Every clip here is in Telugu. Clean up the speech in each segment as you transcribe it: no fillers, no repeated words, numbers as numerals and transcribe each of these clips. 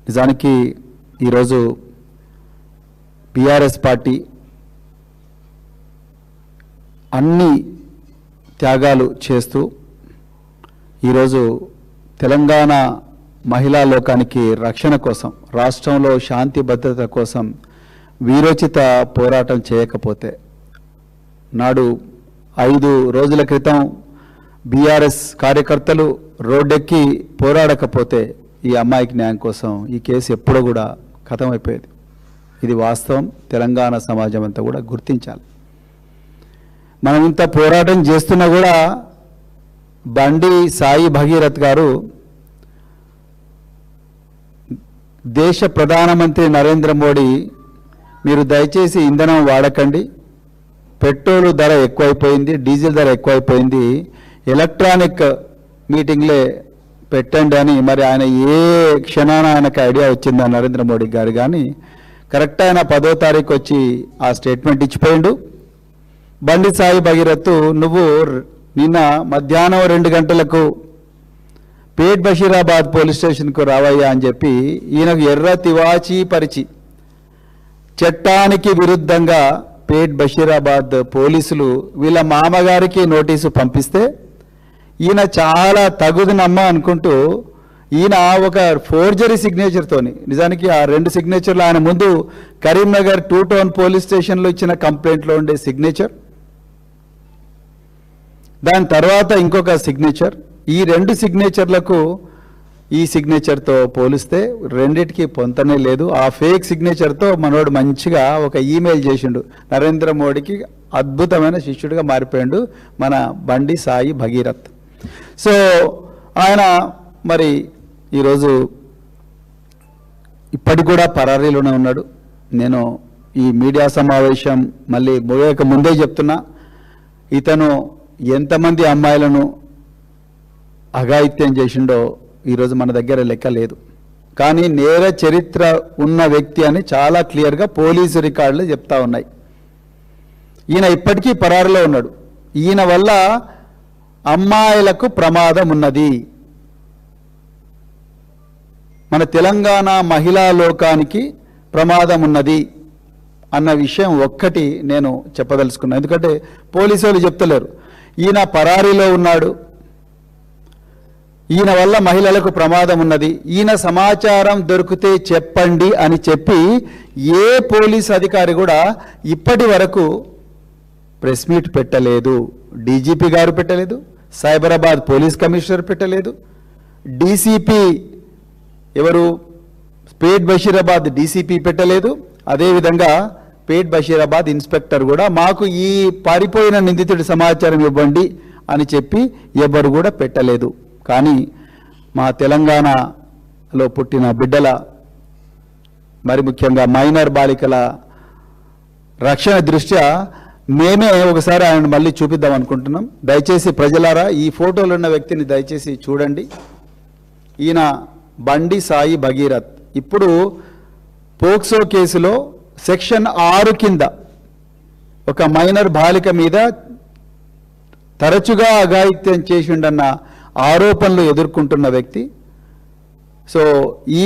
నిజానికి ఈరోజు బీఆర్ఎస్ పార్టీ అన్ని త్యాగాలు చేస్తూ ఈరోజు తెలంగాణ మహిళా లోకానికి రక్షణ కోసం, రాష్ట్రంలో శాంతి భద్రత కోసం వీరోచిత పోరాటం చేయకపోతే, నాడు 5 రోజుల క్రితం బీఆర్ఎస్ కార్యకర్తలు రోడ్డెక్కి పోరాడకపోతే ఈ అమ్మాయికి న్యాయం కోసం ఈ కేసు ఎప్పుడో కూడా ఖతమైపోయేది. ఇది వాస్తవం. తెలంగాణ సమాజం అంతా కూడా గుర్తించాలి. మనం ఇంత పోరాటం చేస్తున్నా కూడా బండి సాయి భగీరథ్ గారు దేశ ప్రధానమంత్రి నరేంద్ర మోడీ, మీరు దయచేసి ఇంధనం వాడకండి, పెట్రోల్ ధర ఎక్కువైపోయింది, డీజిల్ ధర ఎక్కువైపోయింది, ఎలక్ట్రానిక్ మీటింగ్లే పెట్టండి అని మరి ఆయన ఏ క్షణాన ఆయనకు ఐడియా వచ్చిందా నరేంద్ర మోడీ గారు. కానీ కరెక్ట్ ఆయన 10వ తారీఖు వచ్చి ఆ స్టేట్మెంట్ ఇచ్చిపోయిండు. బండి సాయి భగీరథ్, నువ్వు నిన్న మధ్యాహ్నం 2 గంటలకు పేట్ బషీరాబాద్ పోలీస్ స్టేషన్కు రావయ్యా అని చెప్పి ఈయనకు ఎర్ర తివాచీ పరిచి చట్టానికి విరుద్ధంగా పేట్ బషీరాబాద్ పోలీసులు వీళ్ళ మామగారికి నోటీసు పంపిస్తే ఈయన చాలా తగుదునమ్మ అనుకుంటూ ఈయన ఒక ఫోర్జరీ సిగ్నేచర్తోని, నిజానికి ఆ 2 సిగ్నేచర్లు ఆయన ముందు కరీంనగర్ 2 టౌన్ పోలీస్ స్టేషన్లో ఇచ్చిన కంప్లైంట్లో ఉండే సిగ్నేచర్, దాని తర్వాత ఇంకొక సిగ్నేచర్, ఈ 2 సిగ్నేచర్లకు ఈ సిగ్నేచర్తో పోలిస్తే రెండిటికి పొంతనే లేదు. ఆ ఫేక్ సిగ్నేచర్తో మనోడు మంచిగా ఒక ఈమెయిల్ చేసిండు, నరేంద్ర మోడీకి అద్భుతమైన శిష్యుడిగా మారిపోయాడు మన బండి సాయి భగీరథ్. సో ఆయన మరి ఈరోజు ఇప్పటికి కూడా పరారీలోనే ఉన్నాడు. నేను ఈ మీడియా సమావేశం మళ్ళీ ముగియక ముందే చెప్తున్నా, ఇతను ఎంతమంది అమ్మాయిలను అఘాయిత్యం చేసిండో ఈరోజు మన దగ్గర లెక్క లేదు. కానీ నేర చరిత్ర ఉన్న వ్యక్తి అని చాలా క్లియర్గా పోలీసు రికార్డులు చెప్తా ఉన్నాయి. ఈయన ఇప్పటికీ పరారులో ఉన్నాడు. ఈయన వల్ల అమ్మాయిలకు ప్రమాదం ఉన్నది. మన తెలంగాణ మహిళా లోకానికి ప్రమాదం ఉన్నది అన్న విషయం ఒక్కటి నేను చెప్పదలుచుకున్నాను. ఎందుకంటే పోలీసు వాళ్ళు చెప్తలేరు. ఈయన పరారీలో ఉన్నాడు, ఈయన వల్ల మహిళలకు ప్రమాదం ఉన్నది, ఈయన సమాచారం దొరికితే చెప్పండి అని చెప్పి ఏ పోలీస్ అధికారి కూడా ఇప్పటి వరకు ప్రెస్ మీట్ పెట్టలేదు. డీజీపీ గారు పెట్టలేదు, సైబరాబాద్ పోలీస్ కమిషనర్ పెట్టలేదు, డీసీపీ ఎవరు పేట్ బషీరాబాద్ డీసీపీ పెట్టలేదు, అదేవిధంగా పేట్ బషీరాబాద్ ఇన్స్పెక్టర్ కూడా మాకు ఈ పారిపోయిన నిందితుడి సమాచారం ఇవ్వండి అని చెప్పి ఎవరు కూడా పెట్టలేదు. కానీ మా తెలంగాణలో పుట్టిన బిడ్డల, మరి ముఖ్యంగా మైనర్ బాలికల రక్షణ దృష్ట్యా మేమే ఒకసారి ఆయన మళ్ళీ చూపిద్దాం అనుకుంటున్నాం. దయచేసి ప్రజలారా ఈ ఫోటోలో ఉన్న వ్యక్తిని దయచేసి చూడండి. ఈయన బండి సాయి భగీరథ్. ఇప్పుడు పోక్సో కేసులో సెక్షన్ 6 కింద ఒక మైనర్ బాలిక మీద తరచుగా అఘాయిత్యం చేసిండన్న ఆరోపణలు ఎదుర్కొంటున్న వ్యక్తి. సో ఈ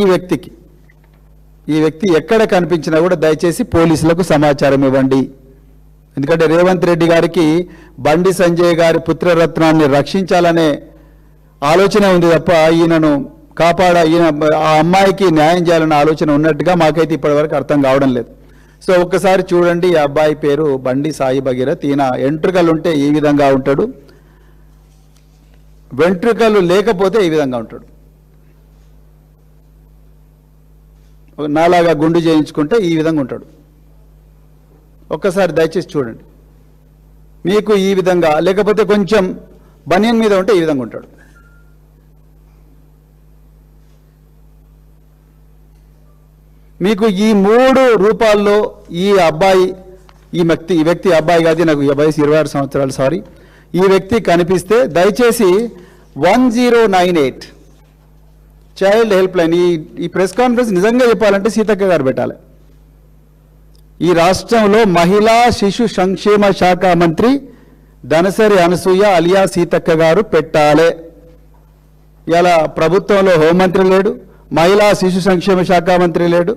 వ్యక్తి ఎక్కడ కనిపించినా కూడా దయచేసి పోలీసులకు సమాచారం ఇవ్వండి. ఎందుకంటే రేవంత్ రెడ్డి గారికి బండి సంజయ్ గారి పుత్రరత్నాన్ని రక్షించాలనే ఆలోచన ఉంది తప్ప ఈయనను ఈయన ఆ అమ్మాయికి న్యాయం చేయాలనే ఆలోచన ఉన్నట్టుగా మాకైతే ఇప్పటివరకు అర్థం కావడం లేదు. సో ఒక్కసారి చూడండి, ఈ అబ్బాయి పేరు బండి సాయి భగీరథ్. ఈయన వెంట్రుకలు ఉంటే ఈ విధంగా ఉంటాడు, వెంట్రుకలు లేకపోతే ఈ విధంగా ఉంటాడు. నాలాగా గుండు చేయించుకుంటే ఈ విధంగా ఉంటాడు. ఒక్కసారి దయచేసి చూడండి. మీకు ఈ విధంగా, లేకపోతే కొంచెం బనియన్ మీద ఉంటే ఈ విధంగా ఉంటాడు. మీకు ఈ 3 రూపాల్లో ఈ అబ్బాయి, ఈ వ్యక్తి అబ్బాయి కాదు, నాకు వయసు 26 సంవత్సరాలు, సారీ, ఈ వ్యక్తి కనిపిస్తే దయచేసి 1098 చైల్డ్ హెల్ప్ లైన్, ఈ ప్రెస్ కాన్ఫరెన్స్ నిజంగా చెప్పాలంటే సీతక్క గారు పెట్టాలి. ఈ రాష్ట్రంలో మహిళా శిశు సంక్షేమ శాఖ మంత్రి దనసరి అనసూయ అలియా సీతక్క గారు పెట్టాలి. ఇలా ప్రభుత్వంలో హోంమంత్రి లేడు, మహిళా శిశు సంక్షేమ శాఖ మంత్రి లేడు.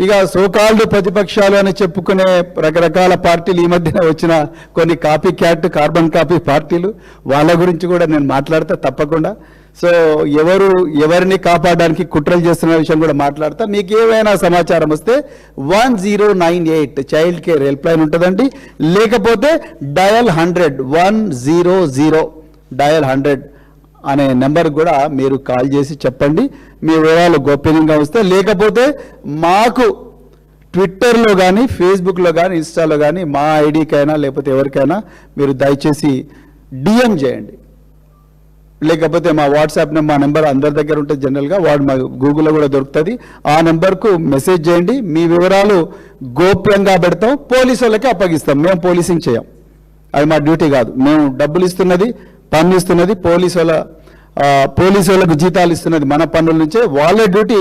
ఇక సోకాల్డ్ ప్రతిపక్షాలు అని చెప్పుకునే రకరకాల పార్టీలు, ఈ మధ్యన వచ్చిన కొన్ని కాపీ క్యాట్ కార్బన్ కాపీ పార్టీలు, వాళ్ళ గురించి కూడా నేను మాట్లాడతా తప్పకుండా. సో ఎవరిని కాపాడడానికి కుట్రలు చేస్తున్న విషయం కూడా మాట్లాడతా. మీకు ఏమైనా సమాచారం వస్తే 1098 చైల్డ్ కేర్ హెల్ప్ లైన్ ఉంటుందండి. లేకపోతే డయల్ 100 డయల్ 100 అనే నెంబర్ కూడా మీరు కాల్ చేసి చెప్పండి మీ వివరాలు గోప్యంగా వస్తే. లేకపోతే మాకు ట్విట్టర్లో కానీ ఫేస్బుక్లో కానీ ఇన్స్టాలో కానీ మా ఐడికైనా లేకపోతే ఎవరికైనా మీరు దయచేసి డిఎం చేయండి. లేకపోతే మా వాట్సాప్ మా నెంబర్ అందరి దగ్గర ఉంటుంది జనరల్గా, మా గూగుల్లో కూడా దొరుకుతుంది. ఆ నెంబర్కు మెసేజ్ చేయండి. మీ వివరాలు గోప్యంగా పెడతాం, పోలీసు వాళ్ళకి అప్పగిస్తాం. మేము పోలీసింగ్ చేయం, అది మా డ్యూటీ కాదు. మేము డబ్బులు ఇస్తున్నది, పన్ను ఇస్తున్నది పోలీసు వాళ్ళకు జీతాలు ఇస్తున్నది మన పన్నుల నుంచే. వాళ్ళ డ్యూటీ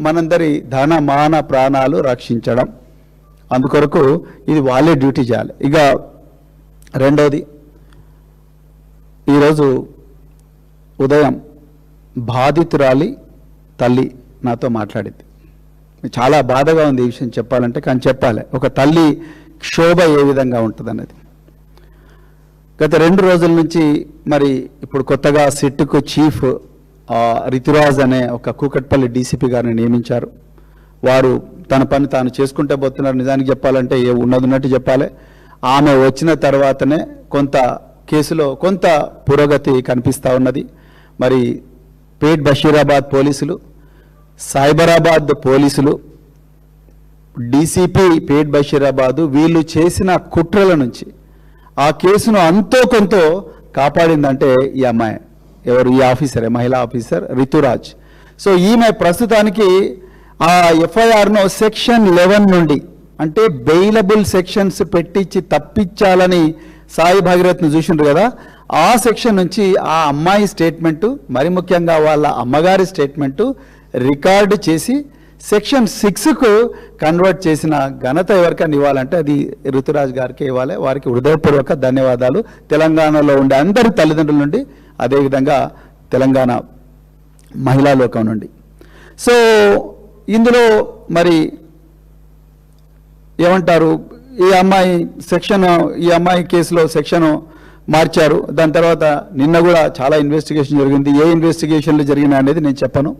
మనందరి ధన మాన ప్రాణాలు రక్షించడం. అందుకొరకు ఇది వాళ్ళే డ్యూటీ చేయాలి. ఇక రెండోది, ఈరోజు ఉదయం బాధితురాలి తల్లి నాతో మాట్లాడింది. చాలా బాధగా ఉంది ఈ విషయం చెప్పాలంటే, కానీ చెప్పాలి. ఒక తల్లి క్షోభ ఏ విధంగా ఉంటుందన్నది. గత 2 రోజుల నుంచి మరి ఇప్పుడు కొత్తగా సిట్కు చీఫ్ రితురాజ్ అనే ఒక కూకట్పల్లి డీసీపీ గారిని నియమించారు. వారు తన పని తాను చేసుకుంటే పోతున్నారు. నిజానికి చెప్పాలంటే ఉన్నట్టు చెప్పాలి. ఆమె వచ్చిన తర్వాతనే కొంత కేసులో కొంత పురోగతి కనిపిస్తూ ఉన్నది. మరి పేట్ బషీరాబాద్ పోలీసులు, సైబరాబాద్ పోలీసులు, డీసీపీ పేట్ బషీరాబాదు వీళ్ళు చేసిన కుట్రల నుంచి ఆ కేసును అంతో కొంత కాపాడిందంటే ఈ అమ్మాయి. ఎవరు? ఈ ఆఫీసరే, మహిళా ఆఫీసర్ రితురాజ్. సో ఈమె ప్రస్తుతానికి ఆ ఎఫ్ఐఆర్ను సెక్షన్ 11 నుండి, అంటే బెయిలబుల్ సెక్షన్స్ పెట్టించి తప్పించాలని సాయి భగీరథ్ను చూసిండ్రు కదా, ఆ సెక్షన్ నుంచి ఆ అమ్మాయి స్టేట్మెంటు, మరి ముఖ్యంగా వాళ్ళ అమ్మగారి స్టేట్మెంటు రికార్డు చేసి సెక్షన్ 6కు కన్వర్ట్ చేసిన ఘనత ఎవరికైనా ఇవ్వాలంటే అది ఋతురాజ్ గారికి ఇవ్వాలి. వారికి హృదయపూర్వక ధన్యవాదాలు తెలంగాణలో ఉండే అందరి తల్లిదండ్రుల నుండి, అదేవిధంగా తెలంగాణ మహిళా లోకం నుండి. సో ఇందులో మరి ఏమంటారు, ఈ అమ్మాయి కేసులో సెక్షన్ మార్చారు. దాని తర్వాత నిన్న కూడా చాలా ఇన్వెస్టిగేషన్ జరిగింది. ఏ ఇన్వెస్టిగేషన్లు జరిగినా అనేది నేను చెప్పను,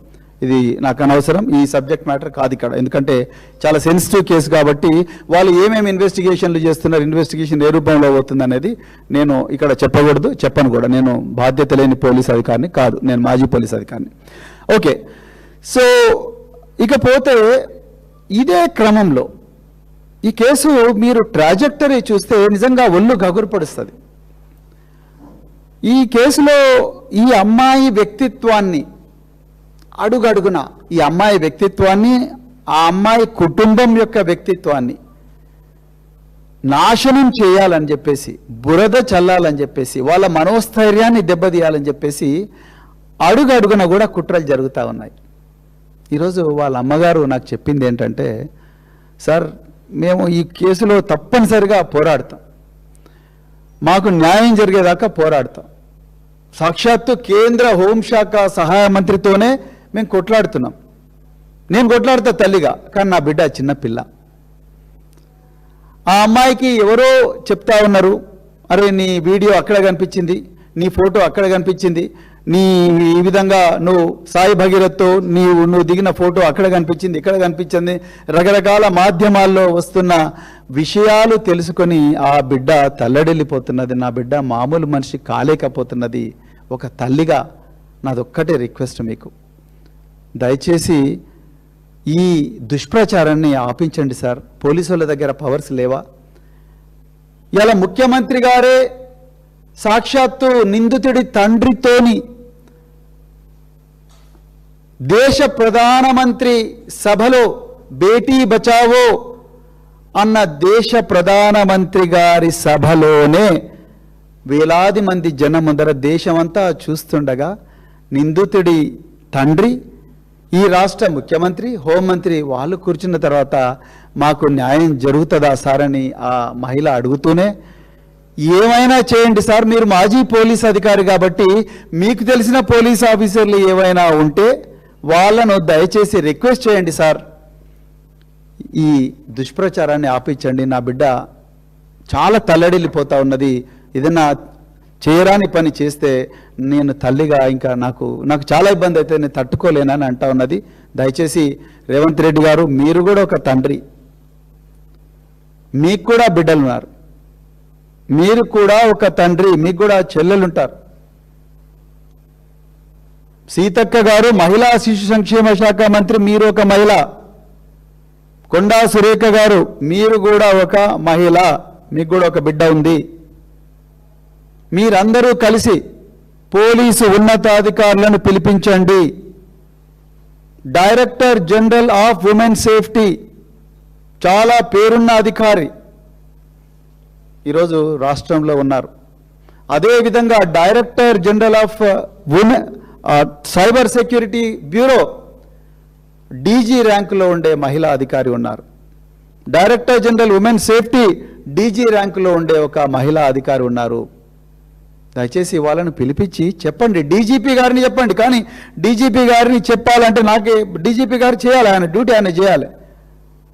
ఇది నాకు అనవసరం. ఈ సబ్జెక్ట్ మ్యాటర్ కాదు ఇక్కడ, ఎందుకంటే చాలా సెన్సిటివ్ కేసు కాబట్టి వాళ్ళు ఏమేమి ఇన్వెస్టిగేషన్లు చేస్తున్నారు, ఇన్వెస్టిగేషన్ ఏ రూపంలో అవుతుంది అనేది నేను ఇక్కడ చెప్పకూడదు, చెప్పను కూడా. నేను బాధ్యత లేని పోలీస్ అధికారిని కాదు, నేను మాజీ పోలీస్ అధికారిని. ఓకే, సో ఇకపోతే ఇదే క్రమంలో ఈ కేసు మీరు ట్రాజెక్టరీ చూస్తే నిజంగా ఒళ్ళు గగురుపడుస్తుంది. ఈ కేసులో ఈ అమ్మాయి వ్యక్తిత్వాన్ని అడుగడుగున, ఈ అమ్మాయి వ్యక్తిత్వాన్ని, ఆ అమ్మాయి కుటుంబం యొక్క వ్యక్తిత్వాన్ని నాశనం చేయాలని చెప్పేసి, బురద చల్లాలని చెప్పేసి, వాళ్ళ మనోస్థైర్యాన్ని దెబ్బతీయాలని చెప్పేసి అడుగడుగున కూడా కుట్రలు జరుగుతూ ఉన్నాయి. ఈరోజు వాళ్ళ అమ్మగారు నాకు చెప్పింది ఏంటంటే, సార్ మేము ఈ కేసులో తప్పనిసరిగా పోరాడతాం, మాకు న్యాయం జరిగేదాకా పోరాడతాం. సాక్షాత్తు కేంద్ర హోంశాఖ సహాయ మంత్రితోనే మేము కొట్లాడుతున్నాం. నేను కొట్లాడుతా తల్లిగా, కానీ నా బిడ్డ చిన్నపిల్ల. ఆ అమ్మాయికి ఎవరో చెప్తా ఉన్నారు, అరే నీ వీడియో అక్కడ కనిపించింది, నీ ఫోటో అక్కడ కనిపించింది, నీ ఈ విధంగా నువ్వు సాయి భగీరథ్తో నువ్వు దిగిన ఫోటో అక్కడ కనిపించింది, ఇక్కడ కనిపించింది, రకరకాల మాధ్యమాల్లో వస్తున్న విషయాలు తెలుసుకొని ఆ బిడ్డ తల్లడిల్లిపోతున్నది. నా బిడ్డ మామూలు మనిషి కాలేకపోతున్నది. ఒక తల్లిగా నాదొక్కటే రిక్వెస్ట్, మీకు దయచేసి ఈ దుష్ప్రచారాన్ని ఆపించండి సార్. పోలీసు వాళ్ళ దగ్గర పవర్స్ లేవా? ఇలా ముఖ్యమంత్రి గారే సాక్షాత్తు నిందితుడి తండ్రితోని దేశ ప్రధానమంత్రి సభలో బేటీ బచావో అన్న దేశ ప్రధానమంత్రి గారి సభలోనే వేలాది మంది జనం ముందర దేశమంతా చూస్తుండగా నిందితుడి తండ్రి, ఈ రాష్ట్ర ముఖ్యమంత్రి, హోంమంత్రి వాళ్ళు కూర్చున్న తర్వాత మాకు న్యాయం జరుగుతుందా సార్ అని ఆ మహిళ అడుగుతూనే, ఏమైనా చేయండి సార్, మీరు మాజీ పోలీస్ అధికారి కాబట్టి మీకు తెలిసిన పోలీస్ ఆఫీసర్లు ఏవైనా ఉంటే వాళ్ళను దయచేసి రిక్వెస్ట్ చేయండి సార్, ఈ దుష్ప్రచారాన్ని ఆపించండి, నా బిడ్డ చాలా తల్లడిల్లిపోతా ఉన్నది, ఏదైనా చేయరాని పని చేస్తే నేను తల్లిగా ఇంకా నాకు చాలా ఇబ్బంది అయితే నేను తట్టుకోలేనని అంటా ఉన్నది. దయచేసి రేవంత్ రెడ్డి గారు, మీరు కూడా ఒక తండ్రి, మీకు కూడా బిడ్డలు ఉన్నారు, మీరు కూడా ఒక తండ్రి, మీకు కూడా చెల్లెలుంటారు. సీతక్క గారు మహిళా శిశు సంక్షేమ శాఖ మంత్రి, మీరు ఒక మహిళ. కొండా సురేఖ గారు, మీరు కూడా ఒక మహిళ, మీకు కూడా ఒక బిడ్డ ఉంది. మీరందరూ కలిసి పోలీసు ఉన్నతాధికారులను పిలిపించండి. Director general of women safety, చాలా పేరున్న అధికారి, ఈరోజు రాష్ట్రంలో ఉన్నారు. అదేవిధంగా director general of women cyber security bureau DG ర్యాంకులో ఉండే మహిళా అధికారి ఉన్నారు. Director general women safety DG ర్యాంకులో ఉండే ఒక మహిళా అధికారి ఉన్నారు. దయచేసి వాళ్ళని పిలిపించి చెప్పండి, డీజీపీ గారిని చెప్పండి. కానీ డీజీపీ గారిని చెప్పాలంటే నాకే డీజీపీ గారు చేయాలి, ఆయన డ్యూటీ ఆయన చేయాలి,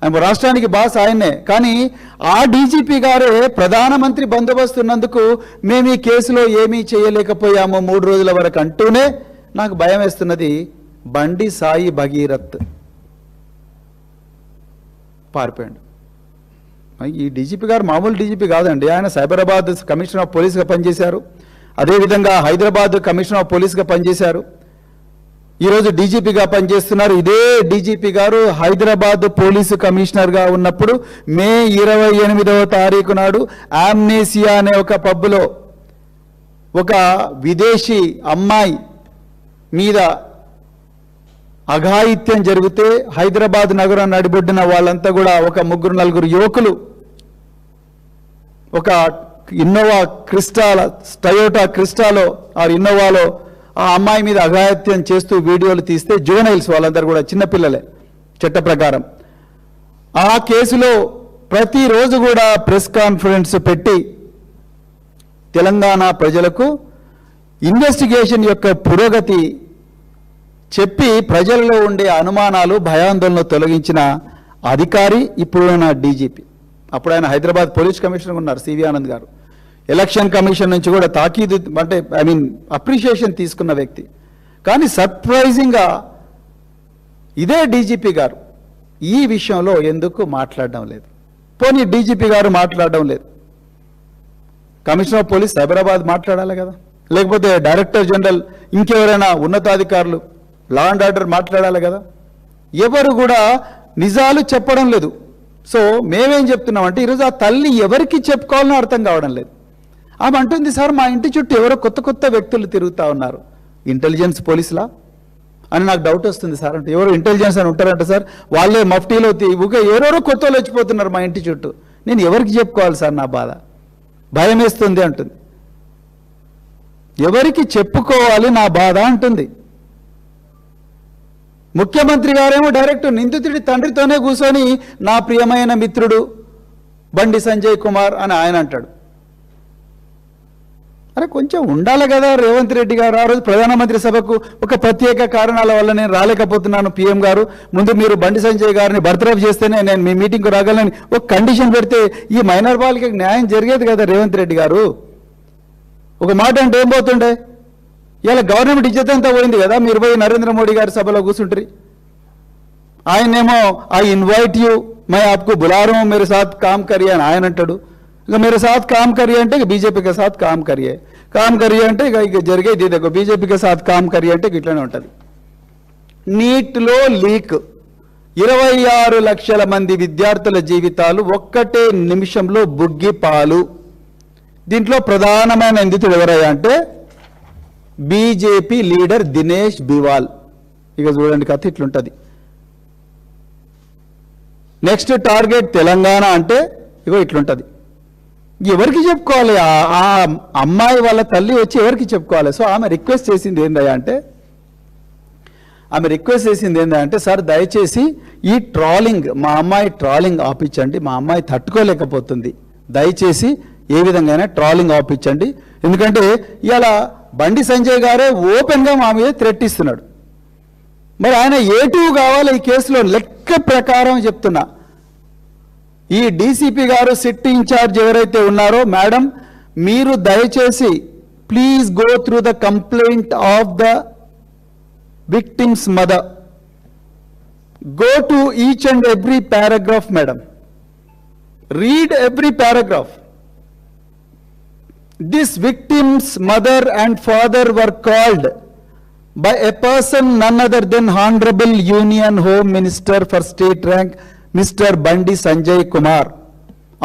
ఆయన రాష్ట్రానికి బాస్ ఆయన్నే. కానీ ఆ డీజీపీ గారే ప్రధానమంత్రి బందోబస్తు ఉన్నందుకు మేము ఈ కేసులో ఏమీ చేయలేకపోయాము 3 రోజుల వరకు అంటూనే నాకు భయం వేస్తున్నది. బండి సాయి భగీరథ్ పారిపోయాడు. ఈ డీజీపీ గారు మామూలు డీజీపీ కాదండి, ఆయన సైబరాబాద్ కమిషనర్ ఆఫ్ పోలీస్గా పనిచేశారు, అదేవిధంగా హైదరాబాద్ కమిషనర్ ఆఫ్ పోలీస్గా పనిచేశారు, ఈరోజు డీజీపీగా పనిచేస్తున్నారు. ఇదే డీజీపీ గారు హైదరాబాద్ పోలీసు కమిషనర్గా ఉన్నప్పుడు మే 28వ తారీఖు నాడు ఆమ్నేసియా అనే ఒక పబ్లో ఒక విదేశీ అమ్మాయి మీద అఘాయిత్యం జరిగితే హైదరాబాద్ నగరం నడిబొడ్డిన వాళ్ళంతా కూడా ఒక 3-4 యువకులు ఒక ఇన్నోవా క్రిస్టాల టయోటా క్రిస్టాలో ఆ ఇన్నోవాలో ఆ అమ్మాయి మీద అఘాయిత్యం చేస్తూ వీడియోలు తీస్తే జువెనైల్స్ వాళ్ళందరూ కూడా చిన్నపిల్లలే చట్ట ప్రకారం. ఆ కేసులో ప్రతిరోజు కూడా ప్రెస్ కాన్ఫరెన్స్ పెట్టి తెలంగాణ ప్రజలకు ఇన్వెస్టిగేషన్ యొక్క పురోగతి చెప్పి ప్రజల్లో ఉండే అనుమానాలు భయాందోళనలు తొలగించిన అధికారి ఇప్పుడున్న డీజీపీ. అప్పుడు ఆయన హైదరాబాద్ పోలీస్ కమిషనర్ ఉన్నారు సివి ఆనంద్ గారు. ఎలక్షన్ కమిషన్ నుంచి కూడా తాకీదు అంటే అప్రిషియేషన్ తీసుకున్న వ్యక్తి. కానీ సర్ప్రైజింగ్గా ఇదే డీజీపీ గారు ఈ విషయంలో ఎందుకు మాట్లాడడం లేదు? పోనీ డీజీపీ గారు మాట్లాడడం లేదు, కమిషనర్ ఆఫ్ పోలీస్ సైబరాబాద్ మాట్లాడాలి కదా, లేకపోతే డైరెక్టర్ జనరల్ ఇంకెవరైనా ఉన్నతాధికారులు లా అండ్ ఆర్డర్ మాట్లాడాలి కదా. ఎవరు కూడా నిజాలు చెప్పడం లేదు. సో మేమేం చెప్తున్నామంటే ఈరోజు ఆ తల్లి ఎవరికి చెప్పుకోవాలని అర్థం కావడం లేదు. ఆమె అంటుంది, సార్ మా ఇంటి చుట్టూ ఎవరో కొత్త వ్యక్తులు తిరుగుతూ ఉన్నారు, ఇంటెలిజెన్స్ పోలీసులా అని నాకు డౌట్ వస్తుంది సార్. అంటే ఎవరు ఇంటెలిజెన్స్ అని ఉంటారంట సార్, వాళ్ళే మఫ్టీలో ఎవరెవరో కొత్త వాళ్ళు వచ్చిపోతున్నారు మా ఇంటి చుట్టూ, నేను ఎవరికి చెప్పుకోవాలి సార్, నా బాధ భయం వేస్తుంది అంటుంది. ఎవరికి చెప్పుకోవాలి నా బాధ అంటుంది. ముఖ్యమంత్రి గారేమో డైరెక్ట్ నిందితుడి తండ్రితోనే కూర్చొని నా ప్రియమైన మిత్రుడు బండి సంజయ్ కుమార్ అని ఆయన అంటాడు. అరే కొంచెం ఉండాలి కదా రేవంత్ రెడ్డి గారు. ఆ రోజు ప్రధానమంత్రి సభకు ఒక ప్రత్యేక కారణాల వల్ల నేను రాలేకపోతున్నాను పీఎం గారు, ముందు మీరు బండి సంజయ్ గారిని బర్తరఫ్ చేస్తేనే నేను మీ మీటింగ్కు రాగలని ఒక కండిషన్ పెడితే ఈ మైనర్ బాలికకి న్యాయం జరిగేది కదా రేవంత్ రెడ్డి గారు. ఒక మాట అంటే ఏం పోతుండే, ఇలా గవర్నమెంట్ ఇజ్జత్ అంతా పోయింది కదా, మీరు పోయి నరేంద్ర మోడీ గారి సభలో కూర్చుంటారు. ఆయనేమో ఐ ఇన్వైట్ యూ मैं आपको बुला रहा हूं मेरे साथ काम करिए అని ఆయన అంటాడు. ఇక मेरे साथ काम करिए అంటే బీజేపీ के साथ काम करिए అంటే ఇక జరిగేది ఇదే, బీజేపీ के साथ काम करिए అంటే ఇట్లానే ఉంటుంది. నీట్లో లీక్ 26 లక్షల మంది విద్యార్థుల జీవితాలు ఒక్కటే నిమిషంలో బుగ్గి పాలు. దీంట్లో ప్రధానమైన నిందితుడు ఎవరయ్యా అంటే బీజేపీ లీడర్ దినేష్ బివాల్. ఇక చూడండి కథ ఇట్లుంటుంది. నెక్స్ట్ టార్గెట్ తెలంగాణ అంటే ఇగో ఇట్లుంటుంది. ఎవరికి చెప్పుకోవాలి? ఆ అమ్మాయి వాళ్ళ తల్లి వచ్చి ఎవరికి చెప్పుకోవాలి? సో ఆమె రిక్వెస్ట్ చేసింది ఏందయ్యా అంటే సార్ దయచేసి ఈ ట్రాలింగ్, మా అమ్మాయి ట్రాలింగ్ ఆపించండి, మా అమ్మాయి తట్టుకోలేకపోతుంది, దయచేసి ఏ విధంగా ట్రాలింగ్ ఆపించండి. ఎందుకంటే ఇలా బండి సంజయ్ గారే ఓపెన్గా మా మీద థ్రెట్ ఇస్తున్నాడు. మరి ఆయన A2 కావాలి ఈ కేసులో. లెక్క ప్రకారం చెప్తున్నా, ఈ డీసీపీ గారు సిట్ ఇన్ఛార్జ్ ఎవరైతే ఉన్నారో, మేడం మీరు దయచేసి please go through the complaint of the victims mother. Go to each and every paragraph madam. Read every paragraph. This victim's mother and father were called by a person none other than Honorable Union Home Minister for State Rank, Mr. Bandi Sanjay Kumar,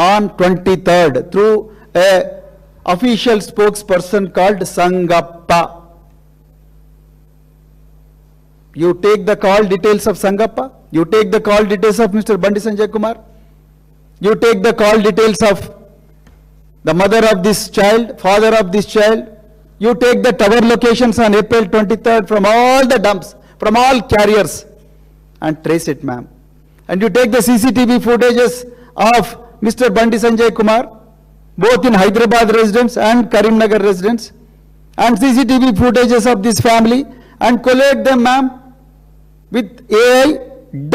on 23rd through a official spokesperson called Sangappa. You take the call details of Sangappa. You take the call details of Mr. Bandi Sanjay Kumar. You take the call details of the mother of this child, father of this child. You take the tower locations on April 23rd from all the dumps, from all carriers, and trace it, ma'am. And you take the CCTV footages of Mr. Bandi Sanjay Kumar, both in Hyderabad residence and Karimnagar residence, and CCTV footages of this family, and collate them, ma'am, with AI.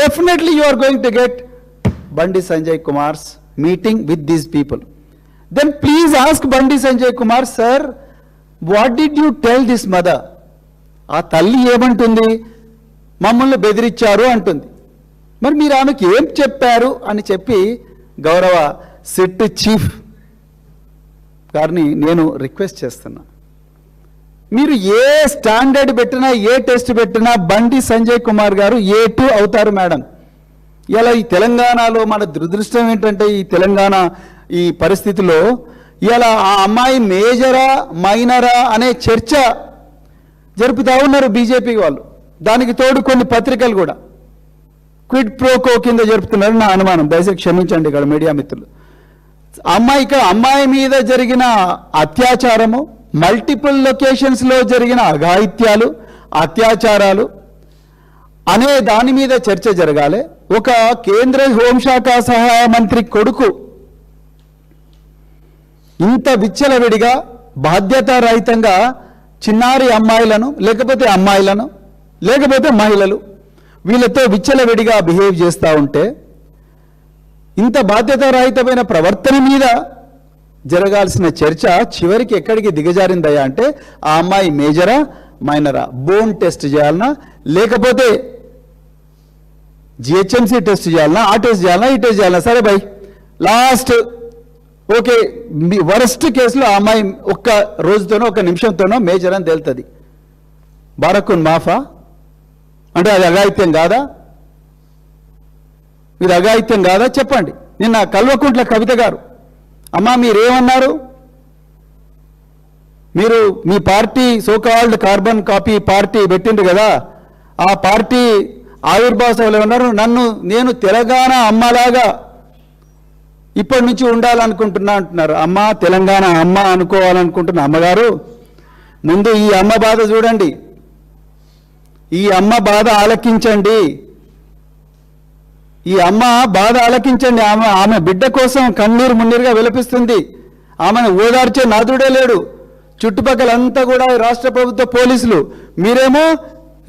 Definitely you are going to get Bandi Sanjay Kumar's meeting with these people. Then please ask Bandi Sanjay Kumar, sir, what did you tell this mother? ఆ తల్లి ఏమంటుంది? మమ్మల్ని బెదిరించారు అంటుంది. మరి మీరు ఆమెకి ఏం చెప్పారు అని చెప్పి గౌరవ సిట్ చీఫ్ గారిని నేను రిక్వెస్ట్ చేస్తున్నా. మీరు ఏ స్టాండర్డ్ పెట్టినా, ఏ టెస్ట్ పెట్టినా బండి సంజయ్ కుమార్ గారు A2 అవుతారు మేడం. ఇలా ఈ తెలంగాణలో మన దురదృష్టం ఏంటంటే, ఈ తెలంగాణ ఈ పరిస్థితిలో ఇలా ఆ అమ్మాయి మేజరా మైనరా అనే చర్చ జరుపుతూ ఉన్నారు బీజేపీ వాళ్ళు. దానికి తోడు కొన్ని పత్రికలు కూడా క్విడ్ ప్రోకో కింద జరుపుతున్నారు నా అనుమానం. దయచేసి క్షమించండి ఇక్కడ మీడియా మిత్రులు. అమ్మాయి మీద జరిగిన అత్యాచారము, మల్టిపుల్ లొకేషన్స్లో జరిగిన అఘాయిత్యాలు, అత్యాచారాలు అనే దాని మీద చర్చ జరగాలి. ఒక కేంద్ర హోంశాఖ సహాయ మంత్రి కొడుకు ఇంత విచ్చలవిడిగా బాధ్యతారహితంగా చిన్నారి అమ్మాయిలను లేకపోతే మహిళలు వీళ్ళతో విచ్చలవిడిగా బిహేవ్ చేస్తూ ఉంటే, ఇంత బాధ్యతారహితమైన ప్రవర్తన మీద జరగాల్సిన చర్చ చివరికి ఎక్కడికి దిగజారిందయ్యా అంటే, ఆ అమ్మాయి మేజరా మైనరా, బోన్ టెస్ట్ చేయాలన్నా లేకపోతే GHMC టెస్ట్ చేయాలన్నా, ఆ టెస్ట్ చేయాలన్నా, ఈ టెస్ట్ చేయాలన్నా, సరే బై లాస్ట్ ఓకే వరస్ట్ కేసులో ఆ అమ్మాయి ఒక్క రోజుతోనో ఒక నిమిషంతోనో మేజర్ అని తేలుతుంది. బారకున్ మాఫా అంటే అది అఘాయిత్యం కాదా? ఇది అఘాయిత్యం కాదా చెప్పండి. నిన్న కల్వకుంట్ల కవిత గారు, అమ్మా మీరేమన్నారు? మీరు మీ party so called carbon copy party పెట్టిండ్రు కదా, ఆ పార్టీ ఆవిర్భావ సభలో ఉన్నారు, నేను తెలంగాణ అమ్మలాగా ఇప్పటి నుంచి ఉండాలనుకుంటున్నా అంటున్నారు. అమ్మ తెలంగాణ అమ్మ అనుకోవాలనుకుంటున్న అమ్మగారు, ముందు ఈ అమ్మ బాధ చూడండి, ఈ అమ్మ బాధ ఆలకించండి, ఈ అమ్మ బాధ ఆలకించండి. ఆమె బిడ్డ కోసం కన్నీరు మున్నీరుగా విలపిస్తుంది. ఆమెను ఓదార్చే నాదుడే లేడు. చుట్టుపక్కలంతా కూడా రాష్ట్ర ప్రభుత్వ పోలీసులు, మీరేమో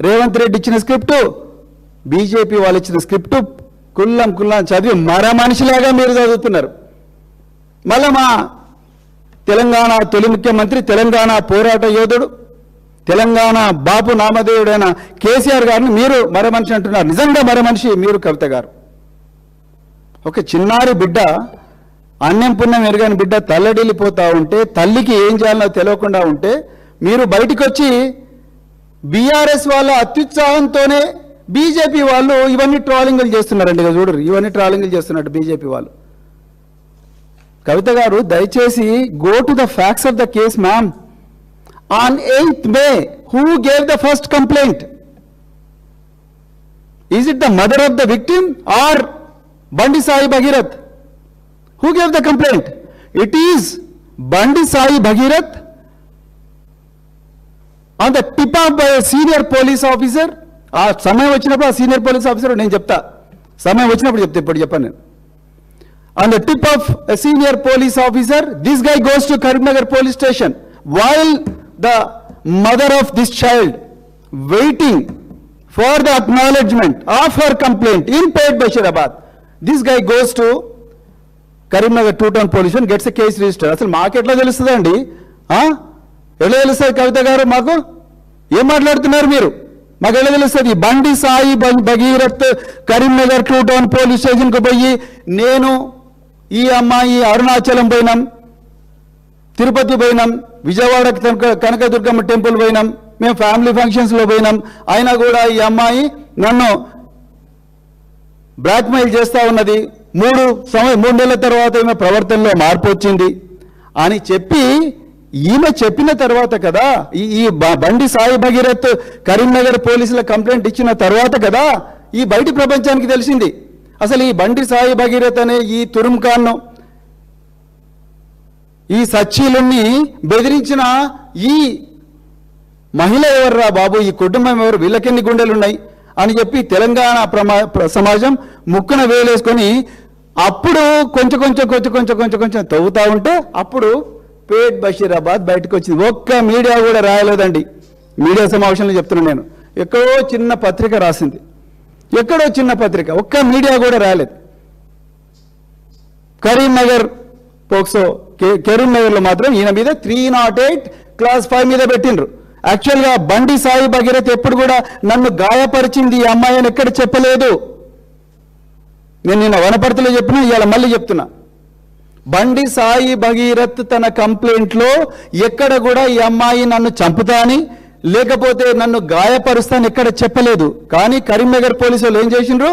రేవంత్ రెడ్డి ఇచ్చిన స్క్రిప్టు, బీజేపీ వాళ్ళు ఇచ్చిన స్క్రిప్టు కుల్లం చదివి మర మనిషిలాగా మీరు చదువుతున్నారు. మళ్ళా మా తెలంగాణ తొలి ముఖ్యమంత్రి, తెలంగాణ పోరాట యోధుడు, తెలంగాణ బాపు నామధేయుడైన కేసీఆర్ గారిని మీరు మర మనిషి అంటున్నారు. నిజంగా మర మనిషి మీరు కవిత గారు. ఒక చిన్నారి బిడ్డ, అన్నం పుణ్యం ఎరగని బిడ్డ తల్లడిల్లిపోతూ ఉంటే, తల్లికి ఏం చేయాలో తెలియకుండా ఉంటే, మీరు బయటికి వచ్చి బీఆర్ఎస్ వాళ్ళ అత్యుత్సాహంతోనే బీజేపీ వాళ్ళు ఇవన్నీ ట్రాలింగ్లు చేస్తున్నారండి. ఇక చూడరు, ఇవన్నీ ట్రాలింగ్లు చేస్తున్నట్టు బీజేపీ వాళ్ళు. కవిత గారు దయచేసి go to the facts of the case ma'am. On 8th May, who gave the first complaint? Is it the mother of the victim or Bandi Sai Bhagirath? Who gave the complaint? It is Bandi Sai Bhagirath on the tip of by a senior police officer. ఆ సమయం వచ్చినప్పుడు ఆ సీనియర్ పోలీస్ ఆఫీసర్ నేను చెప్తా, సమయం వచ్చినప్పుడు చెప్తా, ఇప్పుడు చెప్పాను నేను. On the tip of a senior police officer, this guy goes to Karimnagar police station while the mother of this child waiting for the acknowledgement of her complaint in paid Bashirabad. This guy goes to Karimnagar two-town police and gets a case registered. అసలు మాకు ఎట్లా తెలుస్తుందండి? ఎలా తెలుస్తుంది కవిత గారు? మాకు ఏం మాట్లాడుతున్నారు మీరు? మాకు ఎలా తెలుస్తుంది? బండి సాయి భగీరథ్ కరీంనగర్ టూ-టౌన్ పోలీస్ స్టేషన్కి పోయి నేను ఈ అమ్మాయి అరుణాచలం పోయినాం, తిరుపతి పోయినాం, విజయవాడ కనకదుర్గమ్మ టెంపుల్ పోయినాం, మేము ఫ్యామిలీ ఫంక్షన్స్లో పోయినాం, అయినా కూడా ఈ అమ్మాయి నన్ను బ్లాక్మెయిల్ చేస్తూ ఉన్నది, 3 నెలల తర్వాత ఈమె ప్రవర్తనలో మార్పు వచ్చింది అని చెప్పి ఈమె చెప్పిన తర్వాత కదా, ఈ బండి సాయి భగీరథ్ కరీంనగర్ పోలీసుల కంప్లైంట్ ఇచ్చిన తర్వాత కదా ఈ బయటి ప్రపంచానికి తెలిసింది. అసలు ఈ బండి సాయి భగీరథ్ అనే ఈ తురుంఖాన్ను, ఈ సచ్చీలుని బెదిరించిన ఈ మహిళ ఎవర్రా బాబు, ఈ కుటుంబం ఎవరు, వీళ్ళకెన్ని గుండెలున్నాయి అని చెప్పి తెలంగాణ సమాజం ముక్కున వేలేసుకొని అప్పుడు కొంచెం తవ్వుతా ఉంటే అప్పుడు పేట్ బషీరాబాద్ బయటకు వచ్చింది. ఒక్క మీడియా కూడా రాయలేదండి. మీడియా సమావేశంలో చెప్తున్నాను నేను. ఎక్కడో చిన్న పత్రిక రాసింది, ఎక్కడో చిన్న పత్రిక, ఒక్క మీడియా కూడా రాలేదు. కరీంనగర్ పోక్సో కరీంనగర్లో మాత్రం ఈయన మీద 308 క్లాస్ 5 మీద పెట్టిండ్రు. యాక్చువల్గా బండి సాయి భగీరథ్ ఎప్పుడు కూడా నన్ను గాయపరిచింది ఈ అమ్మాయి అని ఎక్కడ చెప్పలేదు. నేను నిన్న వనపర్తిలో చెప్పినా, ఇవాళ మళ్ళీ చెప్తున్నా. బండి సాయి భగీరథ్ తన కంప్లైంట్లో ఎక్కడ కూడా ఈ అమ్మాయి నన్ను చంపుతా అని లేకపోతే నన్ను గాయపరుస్తాను ఎక్కడ చెప్పలేదు. కానీ కరీంనగర్ పోలీసులు ఏం చేసిండ్రు?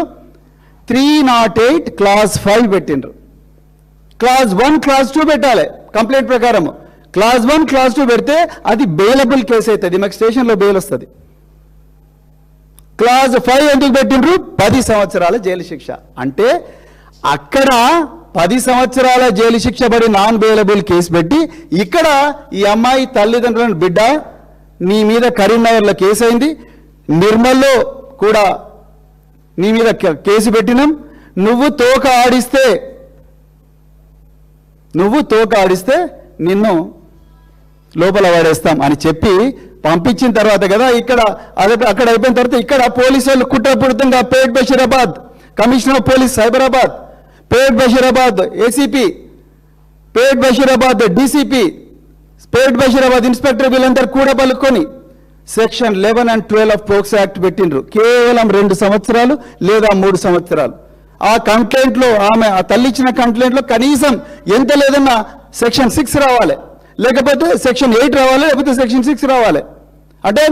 308 క్లాస్ 5 పెట్టిండ్రు. క్లాస్ 1 క్లాస్ 2 పెట్టాలి కంప్లైంట్ ప్రకారం. క్లాస్ 1 క్లాస్ 2 పెడితే అది బెయిలబుల్ కేసు అవుతుంది, మాకు స్టేషన్లో బెయిల్ వస్తుంది. క్లాస్ 5 ఎందుకు పెట్టిండ్రు? 10 సంవత్సరాల జైలు శిక్ష. అంటే అక్కడ 10 సంవత్సరాల జైలు శిక్ష పడి నాన్ బెయిలబుల్ కేసు పెట్టి, ఇక్కడ ఈ అమ్మాయి తల్లిదండ్రులను బిడ్డ నీ మీద కరీంనగర్లో కేసు అయింది, నిర్మల్లో కూడా నీ మీద కేసు పెట్టినాం, నువ్వు తోక ఆడిస్తే నిన్ను లోపల వాడేస్తాం అని చెప్పి పంపించిన తర్వాత కదా ఇక్కడ అక్కడ అయిపోయిన తర్వాత ఇక్కడ పోలీసులు కుట్రపూరితంగా Pet Bashirabad commissioner of police Cyberabad, Pet Bashirabad ACP, Pet Bashirabad DCP, Pet Bashirabad inspector వీళ్ళందరూ కూడా పలుకొని section 11 and 12 of POCSO act పెట్టిండ్రు. కేవలం 2 సంవత్సరాలు లేదా 3 సంవత్సరాలు. ఆ కంప్లైంట్లో ఆమె ఆ తల్లి ఇచ్చిన కంప్లైంట్లో కనీసం ఎంత లేదన్నా సెక్షన్ 6 రావాలి, లేకపోతే సెక్షన్ 8 రావాలి, లేకపోతే సెక్షన్ 6 రావాలి. అంటే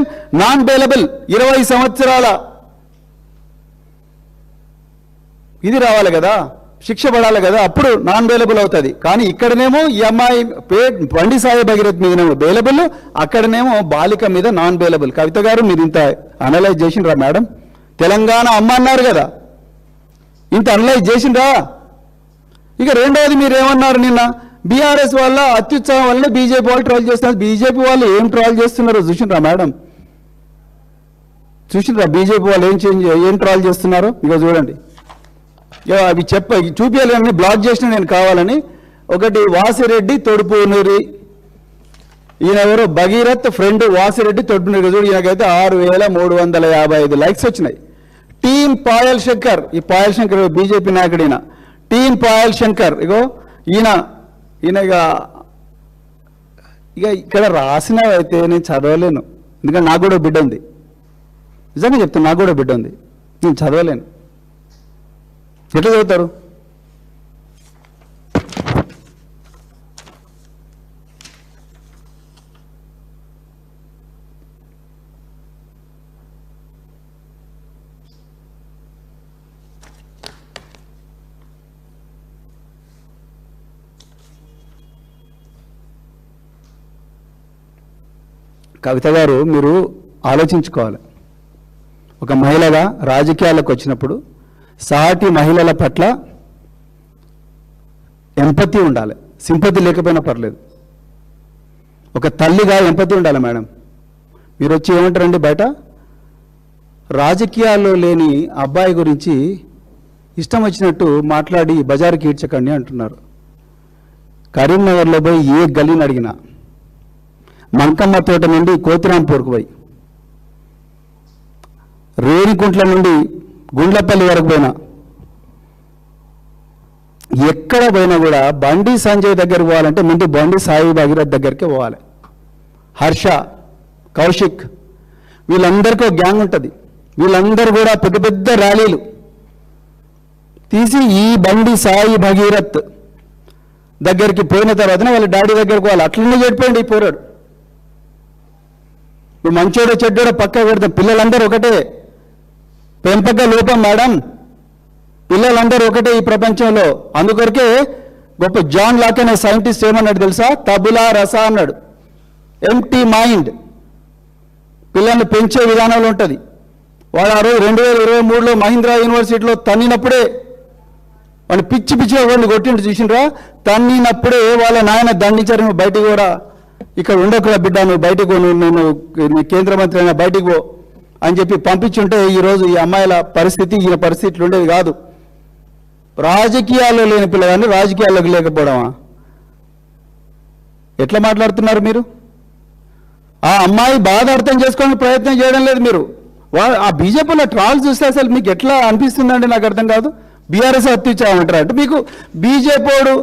నాన్ బెయిలబుల్ 20 సంవత్సరాల ఇది రావాలి కదా, శిక్ష పడాలి కదా, అప్పుడు నాన్ బెయిలబుల్ అవుతుంది. కానీ ఇక్కడనేమో ఈ అమ్మాయి బండి సాయి భగీరథ్ మీదనేమో బెయిలబుల్, అక్కడనేమో బాలిక మీద నాన్ బెయిలబుల్. కవిత గారు మీరు ఇంత అనలైజ్ చేసిండ్రా మేడం? తెలంగాణ అమ్మ అన్నారు కదా, ఇంత అనలైజ్ చేసిండ్రా? ఇక రెండవది మీరు ఏమన్నారు నిన్న? బీఆర్ఎస్ వల్ల అత్యుత్సాహం వల్ల బీజేపీ వాళ్ళు ట్రాల్ చేస్తున్నారు. బీజేపీ వాళ్ళు ఏం ట్రాల్ చేస్తున్నారో చూసిండ్రా మేడం? చూసిండ్రా బీజేపీ వాళ్ళు ఏం ట్రాల్ చేస్తున్నారో? ఇక చూడండి, అవి చూపించాలని బ్లాక్ చేసిన నేను కావాలని. ఒకటి వాసిరెడ్డి తొడుపునూరి, ఈయన ఎవరో భగీరథ్ ఫ్రెండ్ వాసిరెడ్డి తొడుపునూరి. చూడు ఈయనకైతే 6355 లైక్స్ వచ్చినాయి. టీం పాయల్ శంకర్, ఈ పాయల్ శంకర్ బీజేపీ నాయకుడు ఈయన. టీం పాయల్ శంకర్, ఈయన ఇక ఇక్కడ రాసినవైతే నేను చదవలేను, ఎందుకంటే నాకు కూడా బిడ్డ ఉంది. నిజంగా చెప్తాను, నాకు కూడా బిడ్డ ఉంది, నేను చదవలేను. ఎట్లా చదువుతారు? కవిత గారు మీరు ఆలోచించుకోవాలి. ఒక మహిళగా రాజకీయాలకు వచ్చినప్పుడు సాటి మహిళల పట్ల ఎంపతి ఉండాలి. సింపతి లేకపోయినా పర్లేదు, ఒక తల్లిగా ఎంపతి ఉండాలి మేడం. మీరు వచ్చి ఏమంటారండి బయట? రాజకీయాల్లో లేని అబ్బాయి గురించి ఇష్టం వచ్చినట్టు మాట్లాడి బజారుకి ఈడ్చకండి అంటున్నారు. కరీంనగర్లో పోయి ఏ గలీని అడిగినా, మంకమ్మ తోట నుండి కోతిరాంపూర్కు పోయి, రేణికుంట్ల నుండి గుండ్లపల్లి వరకు పోయినా, ఎక్కడ పోయినా కూడా బండి సంజయ్ దగ్గరికి పోవాలంటే ముందు బండి సాయి భగీరథ్ దగ్గరికి పోవాలి. హర్ష, కౌశిక్, వీళ్ళందరికీ ఒక గ్యాంగ్ ఉంటుంది. వీళ్ళందరూ కూడా పెద్ద పెద్ద ర్యాలీలు తీసి ఈ బండి సాయి భగీరథ్ దగ్గరికి పోయిన తర్వాతనే వాళ్ళ డాడీ దగ్గరికి పోవాలి. అట్లనే చెడిపోయింది ఈ పోరాడు. ఇప్పుడు మంచోడో చెడ్డోడో పక్క పెడతాం. పిల్లలందరూ ఒకటే, పెంపక లోపం మేడం, పిల్లలందరూ ఒకటే ఈ ప్రపంచంలో. అందుకొరకే గొప్ప జాన్ లాక్ అనే సైంటిస్ట్ ఏమన్నాడు తెలుసా? తబులా రస అన్నాడు. ఎంప్టీ మైండ్ పిల్లల్ని పెంచే విధానంలో ఉంటుంది. వాడు ఆ రోజు 2023లో మహీంద్రా యూనివర్సిటీలో తన్నినప్పుడే వాడిని పిచ్చి పిచ్చిగా వాడిని కొట్టిండు చూసిండ్రా. తన్నినప్పుడే వాళ్ళ నాయన దండించారు, నువ్వు బయటికి కూడా ఇక్కడ ఉండకురా బిడ్డ, నువ్వు బయటకు, నువ్వు కేంద్ర మంత్రి అయినా బయటికి పో అని చెప్పి పంపించుంటే ఈరోజు ఈ అమ్మాయిల పరిస్థితి, ఈయన పరిస్థితులు ఉండేది కాదు. రాజకీయాల్లో లేని పిల్లగాన్ని రాజకీయాల్లోకి లేకపోవడమా? ఎట్లా మాట్లాడుతున్నారు మీరు? ఆ అమ్మాయి బాధ అర్థం చేసుకోవడానికి ప్రయత్నం చేయడం లేదు మీరు. ఆ బీజేపీలో ట్రాల్స్ చూస్తే అసలు మీకు ఎట్లా అనిపిస్తుందండి నాకు అర్థం కాదు. బీఆర్ఎస్ హత్యించామంటారు అంటే మీకు బీజేపీ వాడు,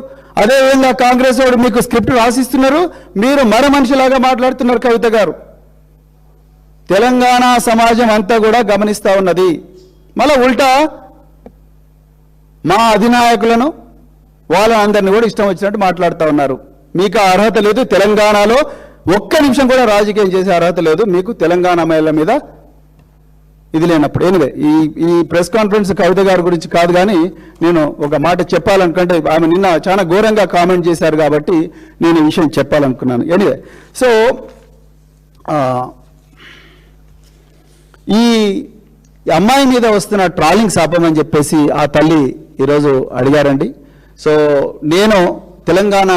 అదేవిధంగా కాంగ్రెస్ వాడు మీకు స్క్రిప్ట్ రాసిస్తున్నారు, మీరు మర మనిషిలాగా మాట్లాడుతున్నారు. కవిత గారు, తెలంగాణ సమాజం అంతా కూడా గమనిస్తూ ఉన్నది. మళ్ళీ ఉల్టా మా అధినాయకులను వాళ్ళందరినీ కూడా ఇష్టం వచ్చినట్టు మాట్లాడుతూ ఉన్నారు. మీకు ఆ అర్హత లేదు. తెలంగాణలో ఒక్క నిమిషం కూడా రాజకీయం చేసే అర్హత లేదు మీకు, తెలంగాణ మహిళల మీద ఇది లేనప్పుడు. ఎనివే, ఈ ప్రెస్ కాన్ఫరెన్స్ కవిత గారి గురించి కాదు, కానీ నేను ఒక మాట చెప్పాలనుకుంటే ఆమె నిన్న చాలా ఘోరంగా కామెంట్ చేశారు కాబట్టి నేను ఈ విషయం చెప్పాలనుకున్నాను. ఎనివే, సో ఈ అమ్మాయి మీద వస్తున్న ట్రాలింగ్ ఆపమని చెప్పేసి ఆ తల్లి ఈరోజు అడిగారండి. సో నేను తెలంగాణ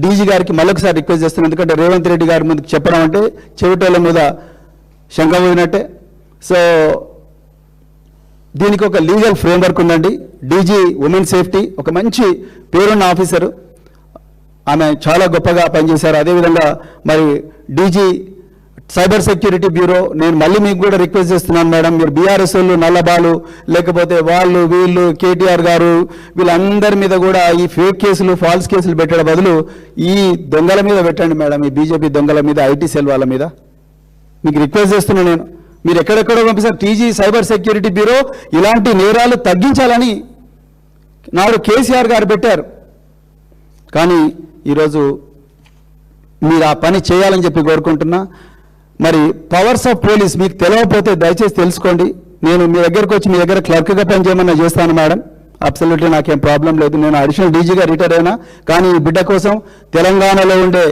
డీజీ గారికి మళ్ళొకసారి రిక్వెస్ట్ చేస్తున్నాను. ఎందుకంటే రేవంత్ రెడ్డి గారి ముందుకు చెప్పడం అంటే చెవిటోళ్ళ మీద శంఖ పోయినట్టే. సో దీనికి ఒక లీగల్ ఫ్రేమ్వర్క్ ఉందండి. డీజీ ఉమెన్ సేఫ్టీ ఒక మంచి పేరున్న ఆఫీసరు, ఆమె చాలా గొప్పగా పనిచేశారు. అదేవిధంగా మరి డీజీ సైబర్ సెక్యూరిటీ బ్యూరో, నేను మళ్ళీ మీకు కూడా రిక్వెస్ట్ చేస్తున్నాను మేడం, మీరు బీఆర్ఎస్ వాళ్ళు నల్లబాలు, లేకపోతే వాళ్ళు వీళ్ళు కేటీఆర్ గారు వీళ్ళందరి మీద కూడా ఈ ఫేక్ కేసులు, ఫాల్స్ కేసులు పెట్టడం బదులు ఈ దొంగల మీద పెట్టండి మేడం, ఈ బీజేపీ దొంగల మీద, ఐటీ సెల్ వాళ్ళ మీద మీకు రిక్వెస్ట్ చేస్తున్నాను నేను. మీరు ఎక్కడెక్కడో పంపిస్తారు. టీజీ సైబర్ సెక్యూరిటీ బ్యూరో ఇలాంటి నేరాలు తగ్గించాలని నాడు కేసీఆర్ గారు పెట్టారు. కానీ ఈరోజు మీరు ఆ పని చేయాలని చెప్పి కోరుకుంటున్నా. మరి పవర్స్ ఆఫ్ పోలీస్ మీకు తెలియకపోతే దయచేసి తెలుసుకోండి. నేను మీ దగ్గరకు వచ్చి మీ దగ్గర క్లర్క్గా పనిచేయమన్నా చేస్తాను మేడం, అబ్సల్యూట్లీ నాకేం ప్రాబ్లం లేదు. నేను అడిషనల్ డీజీగా రిటైర్ అయినా, కానీ ఈ బిడ్డ కోసం, తెలంగాణలో ఉండే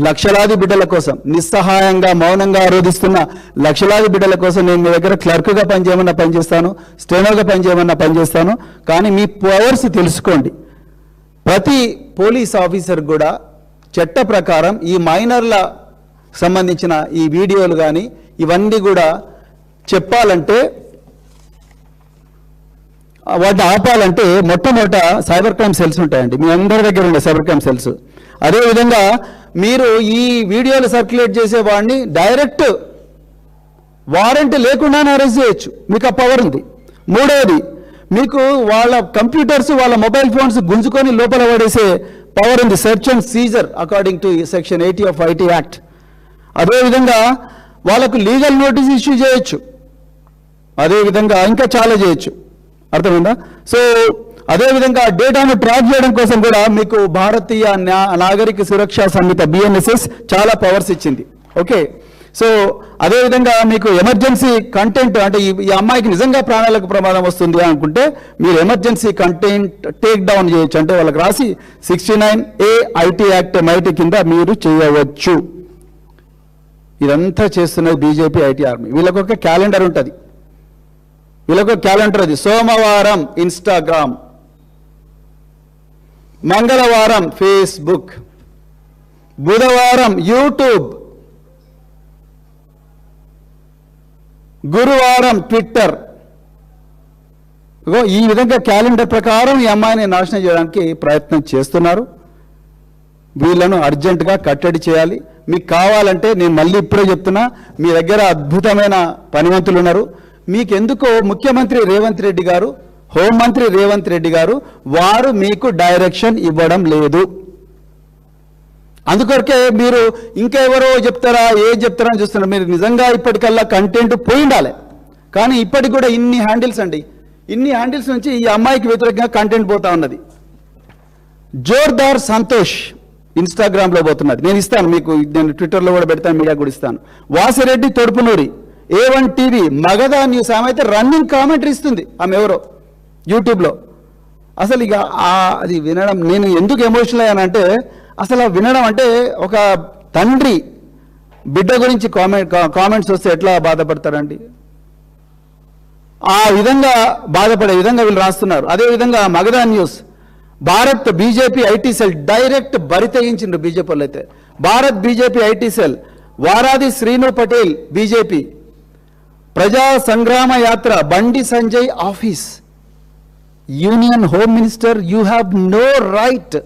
లక్షలాది బిడ్డల కోసం, నిస్సహాయంగా మౌనంగా ఆరోధిస్తున్న లక్షలాది బిడ్డల కోసం నేను మీ దగ్గర క్లర్క్గా పనిచేయమన్నా పనిచేస్తాను, స్టెనోగా పనిచేయమన్నా పనిచేస్తాను. కానీ మీ పవర్స్ తెలుసుకోండి. ప్రతి పోలీస్ ఆఫీసర్ కూడా చట్ట ప్రకారం ఈ మైనర్ల సంబంధించిన ఈ వీడియోలు కానీ ఇవన్నీ కూడా చెప్పాలంటే, వాటిని ఆపాలంటే మొట్టమొదట సైబర్ క్రైమ్ సెల్స్ ఉంటాయండి. మీ అందరి దగ్గర ఉండే సైబర్ క్రైమ్ సెల్స్. అదేవిధంగా మీరు ఈ వీడియోలు సర్క్యులేట్ చేసే వాడిని డైరెక్ట్ వారెంట్ లేకుండానే అరెస్ట్ చేయొచ్చు, మీకు ఆ పవర్ ఉంది. మూడవది, మీకు వాళ్ళ కంప్యూటర్స్, వాళ్ళ మొబైల్ ఫోన్స్ గుంజుకొని లోపల పడేసే పవర్ ఉంది, search and seizure according to section 80 of IT act. అదేవిధంగా వాళ్ళకు లీగల్ నోటీస్ ఇష్యూ చేయొచ్చు, అదేవిధంగా ఇంకా చాలా చేయొచ్చు. అర్థమైందా? సో అదేవిధంగా డేటాను ట్రాక్ చేయడం కోసం కూడా మీకు భారతీయ నాగరిక సురక్షా సంహిత BNSS చాలా పవర్స్ ఇచ్చింది. ఓకే, సో అదేవిధంగా మీకు ఎమర్జెన్సీ కంటెంట్, అంటే ఈ అమ్మాయికి నిజంగా ప్రాణాలకు ప్రమాదం వస్తుంది అనుకుంటే మీరు ఎమర్జెన్సీ కంటెంట్ టేక్ డౌన్ చేయొచ్చు. అంటే వాళ్ళకి రాసి 69A ఐటీ యాక్ట్ MIT కింద మీరు చేయవచ్చు. ఇదంతా చేస్తున్నది బీజేపీ ఐటీ ఆర్మీ. వీళ్ళకి ఒక క్యాలెండర్ ఉంటుంది. వీళ్ళకు క్యాలెండర్ అది. సోమవారం ఇన్స్టాగ్రామ్, మంగళవారం ఫేస్బుక్, బుధవారం యూట్యూబ్, గురువారం ట్విట్టర్. ఈ విధంగా క్యాలెండర్ ప్రకారం ఈ అమ్మాయిని నాశనం చేయడానికి ప్రయత్నం చేస్తున్నారు. వీళ్ళను అర్జెంటుగా కట్టడి చేయాలి. మీకు కావాలంటే నేను మళ్ళీ ఇప్పుడే చెప్తున్నా, మీ దగ్గర అద్భుతమైన పనివంతులు ఉన్నారు. మీకెందుకో ముఖ్యమంత్రి రేవంత్ రెడ్డి గారు, హోంమంత్రి రేవంత్ రెడ్డి గారు వారు మీకు డైరెక్షన్ ఇవ్వడం లేదు. అందుకొరకే మీరు ఇంకా ఎవరో చెప్తారా, ఏం చెప్తారా అని చూస్తున్నారు. మీరు నిజంగా ఇప్పటికల్లా కంటెంట్ పోయి ఉండాలి. కానీ ఇప్పటికి కూడా ఇన్ని హ్యాండిల్స్ అండి, ఇన్ని హ్యాండిల్స్ నుంచి ఈ అమ్మాయికి వ్యతిరేకంగా కంటెంట్ పోతా ఉన్నది. జోర్దార్ సంతోష్ ఇన్స్టాగ్రామ్లో పోతున్నది. నేను ఇస్తాను మీకు, నేను ట్విట్టర్లో కూడా పెడతాను, మీడియా కూడా ఇస్తాను. Vasireddy Thodupunuri A1 TV Magadha news, ఆమె అయితే రన్నింగ్ కామెంటరీ ఇస్తుంది. ఆమె ఎవరో యూట్యూబ్లో. అసలు ఇక అది వినడం, నేను ఎందుకు ఎమోషనల్ అయ్యానంటే, అసలు వినడం అంటే ఒక తండ్రి బిడ్డ గురించి కామెంట్స్ వస్తే ఎట్లా బాధపడతారండి, ఆ విధంగా బాధపడే విధంగా వీళ్ళు రాస్తున్నారు. అదేవిధంగా Magadha news, Bharat BJP IT cell direct బరి తెగించిండ్రు బీజేపీ వాళ్ళు అయితే. Bharat BJP IT cell, Varadi Srinu Patel BJP, Praja Sangrama Yatra Bandi Sanjay office, union home minister, you have no right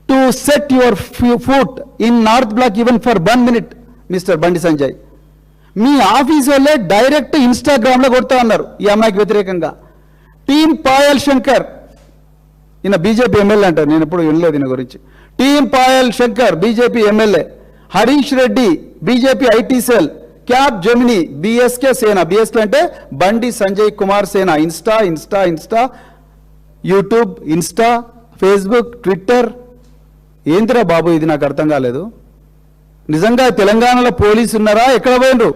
to set your foot in North Block even for 1 minute mister Bandi Sanjay. మీ ఆఫీస్ వాళ్ళే డైరెక్ట్ ఇన్స్టాగ్రామ్లో కొడతా ఉన్నారు ఈ అమ్మాయికి వ్యతిరేకంగా. టీం పాయల్ శంకర్, ఈయన బీజేపీ ఎమ్మెల్యే అంటారు, నేను ఎప్పుడు వినలేదు ఈయన గురించి. Team Payal Shankar BJP MLA, Harish Reddy BJP IT cell, cab Gemini BSK సేన, బీఎస్కే అంటే బండి సంజయ్ కుమార్ సేన. Insta YouTube, Insta, Facebook, Twitter. ఏంటిరా బాబు ఇది, నాకు అర్థం కాలేదు. నిజంగా తెలంగాణలో పోలీసు ఉన్నారా, ఎక్కడ పోయినరు?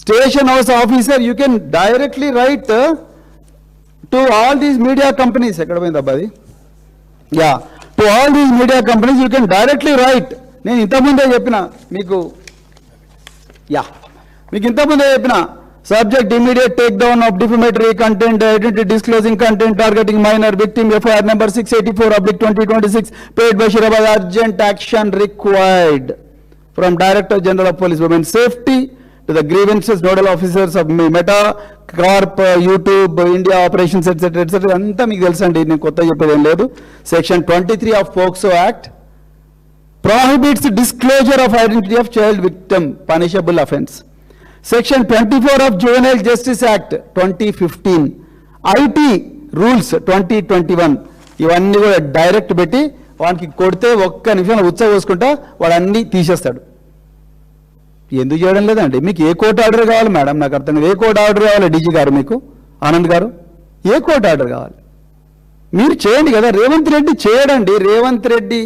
Station house officer, you can directly write to all these media companies. ఎక్కడ పోయింది అబ్బాది? Yeah, to all these media companies you can directly write. నేను ఇంతకుముందే చెప్పిన మీకు, మీకు ఇంతకుముందే చెప్పిన, subject immediate take down of defamatory content, identity disclosing content targeting minor victim, FIR number 684/2026 paid Bashirabad, urgent action required from Director General of Police Women Safety to the grievances nodal officers of Meta Corp, YouTube, India operations etc. etc. అంతా మీకు తెలుసండి, నేను కొత్త చెప్పేది ఏం లేదు. Section 23 of POCSO Act prohibits disclosure of identity of child victim, punishable offence. Section 24 of Juvenile Justice Act 2015, IT Rules 2021, ఇవన్నీ కూడా డైరెక్ట్ పెట్టి వానికి కొడితే ఒక్క నిమిషంలో ఉచ్చవేసుకుంటా వాడు అన్నీ తీసేస్తాడు. ఎందుకు చేయడం లేదండి? మీకు ఏ కోర్టు ఆర్డర్ కావాలి మేడం? నాకు అర్థం కాదు. ఏ కోర్టు ఆర్డర్ కావాలి డీజీ గారు, మీకు ఆనంద్ గారు? ఏ కోర్టు ఆర్డర్ కావాలి? మీరు చేయండి కదా. రేవంత్ రెడ్డి చేయడండి. రేవంత్ రెడ్డి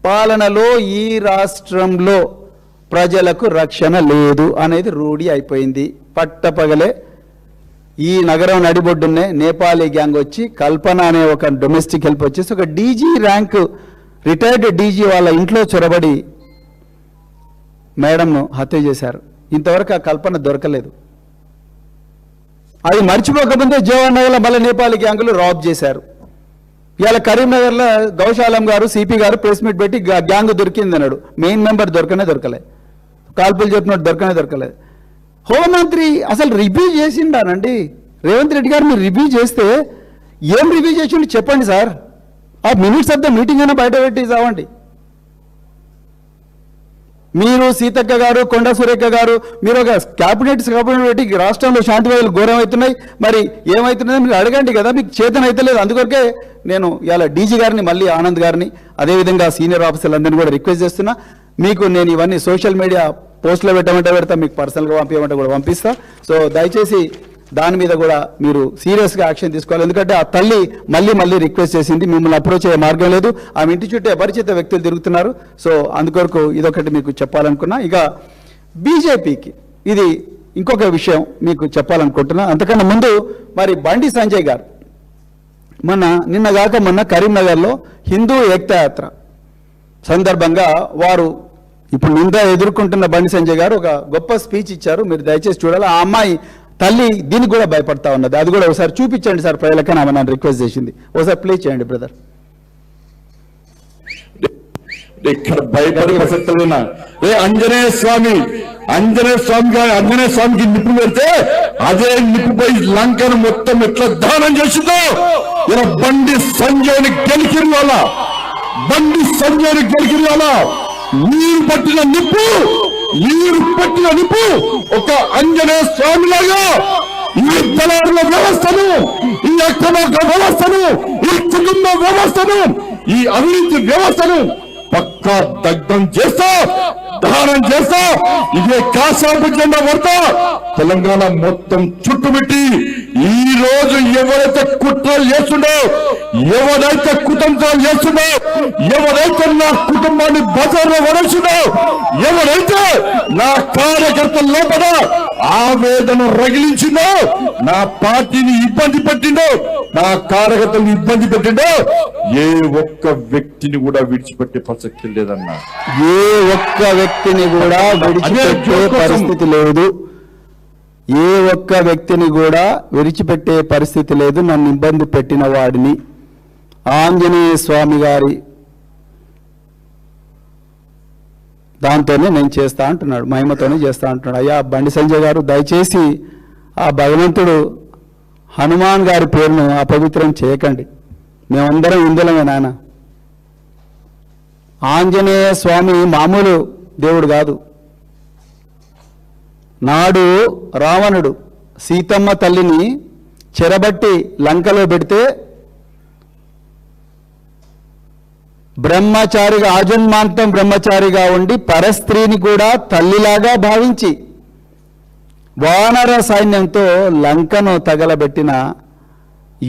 పాలనలో ఈ రాష్ట్రంలో ప్రజలకు రక్షణ లేదు అనేది రూఢి అయిపోయింది. పట్టపగలే ఈ నగరం నడిబొడ్డునే నేపాలీ గ్యాంగ్ వచ్చి, కల్పన అనే ఒక డొమెస్టిక్ హెల్ప్ వచ్చేసి ఒక డీజీ ర్యాంక్ రిటైర్డ్ డీజీ వాళ్ళ ఇంట్లో చొరబడి మేడంను హత్య చేశారు. ఇంతవరకు ఆ కల్పన దొరకలేదు. అది మర్చిపోకముందే జవహర్ నగర్లో మళ్ళీ నేపాలీ గ్యాంగులు రాబ్ చేశారు. ఇవాళ కరీంనగర్లో గౌశాలం గారు, సిపి గారు ప్రెస్ మీట్ పెట్టి గ్యాంగ్ దొరికింది అన్నాడు. మెయిన్ మెంబర్ దొరకలే, కాల్పులు చెప్పినట్టు దొరకలేదు. హోంమంత్రి అసలు రివ్యూ చేసిండానండి రేవంత్ రెడ్డి గారు. మీరు రివ్యూ చేస్తే ఏం రివ్యూ చేసిండు చెప్పండి సార్. ఆ మినిట్స్ ఆఫ్ ద మీటింగ్ అయినా బయట పెట్టి చావండి. మీరు సీతక్క గారు, కొండ సురేఖ గారు, మీరు ఒక క్యాబినెట్ పెట్టి రాష్ట్రంలో శాంతి భద్రతలు ఘోరం అవుతున్నాయి, మరి ఏమవుతున్నాయో మీరు అడగండి కదా. మీకు చేతన అయితే లేదు. అందుకొరకే నేను ఇవాళ డీజీ గారిని, మళ్ళీ ఆనంద్ గారిని, అదేవిధంగా సీనియర్ ఆఫీసర్లందరినీ కూడా రిక్వెస్ట్ చేస్తున్నా. మీకు నేను ఇవన్నీ సోషల్ మీడియా పోస్టులో పెట్టమంటే పెడతా, మీకు పర్సనల్గా పంపించమంటే కూడా పంపిస్తా. సో దయచేసి దాని మీద కూడా మీరు సీరియస్గా యాక్షన్ తీసుకోవాలి. ఎందుకంటే ఆ తల్లి మళ్ళీ రిక్వెస్ట్ చేసింది, మిమ్మల్ని అప్రోచ్ అయ్యే మార్గం లేదు, ఆమె ఇంటి చుట్టూ అపరిచిత వ్యక్తులు తిరుగుతున్నారు. సో అందుకొరకు ఇదొకటి మీకు చెప్పాలనుకున్నా. ఇక బీజేపీకి ఇది ఇంకొక విషయం మీకు చెప్పాలనుకుంటున్నా. అంతకన్నా ముందు మరి బండి సంజయ్ గారు మొన్న కరీంనగర్లో హిందూ ఏకతా యాత్ర సందర్భంగా వారు ఇప్పుడు నింద ఎదుర్కొంటున్న బండి సంజయ్ గారు ఒక గొప్ప స్పీచ్ ఇచ్చారు. మీరు దయచేసి చూడాలి. ఆ అమ్మాయి తల్లి దీనికి కూడా భయపడతా ఉన్నది. అది కూడా ఒకసారి చూపించండి సార్ ప్రజలకని ఆమె నన్ను రిక్వెస్ట్ చేసింది. ఒకసారి ప్లే చేయండి బ్రదర్. ఇక్కడ భయపడే ప్రసక్తులున్నా ఆంజనేయ స్వామికి నిప్పు పెడితే అదే నిప్పుపై లంకను మొత్తం ఎట్లా దానం చేసిందో ఇలా బండి సంజయ్ని గెలికిరియాల నీరు పట్టిన నిప్పు ఒక ఆంజనేయ స్వామిలాగా ఈ దళారుల వ్యవస్థను, ఈ అక్రమ వ్యవస్థను, ఈ కుటుంబ వ్యవస్థను, ఈ అవినీతి వ్యవస్థను పక్కా దగ్ధం చేస్తా, దహనం చేస్తా. ఇదే కాశాపు జెండా పడతా తెలంగాణ మొత్తం చుట్టుముట్టి ఈ రోజు ఎవరైతే కుట్రలు చేస్తుండో, ఎవరైతే కుతంత్రాలు చేస్తుండో, ఎవరైతే నా కుటుంబాన్ని బజార్లో వడల్చుండో, ఎవరైతే నా కార్యకర్తల లోపల ఆవేదన రగిలించిందో, నా పార్టీని ఇబ్బంది పెట్టిండో, నా కార్యకర్తలను ఇబ్బంది పెట్టిండో, ఏ ఒక్క వ్యక్తిని కూడా విడిచిపెట్టే ప్రసక్తి లేదన్నా. ఏ ఒక్క వ్యక్తిని కూడా విడిచిపెట్టే పరిస్థితి లేదు. ఏ ఒక్క వ్యక్తిని కూడా విడిచిపెట్టే పరిస్థితి లేదు. నన్ను ఇబ్బంది పెట్టిన వాడిని ఆంజనేయ స్వామి గారి దాంతోనే నేను చేస్తా అంటున్నాడు, మహిమతోనే చేస్తా అంటున్నాడు. అయ్యా బండి సంజయ్ గారు, దయచేసి ఆ భగవంతుడు హనుమాన్ గారి పేరును అపవిత్రం చేయకండి. మేమందరం ఇందులమే నాయన. ఆంజనేయ స్వామి మామూలు దేవుడు కాదు. నాడు రావణుడు సీతమ్మ తల్లిని చెరబట్టి లంకలో పెడితే బ్రహ్మచారిగా, ఆజన్మాంతం బ్రహ్మచారిగా ఉండి పరస్త్రీని కూడా తల్లిలాగా భావించి వానర సైన్యంతో లంకను తగలబెట్టిన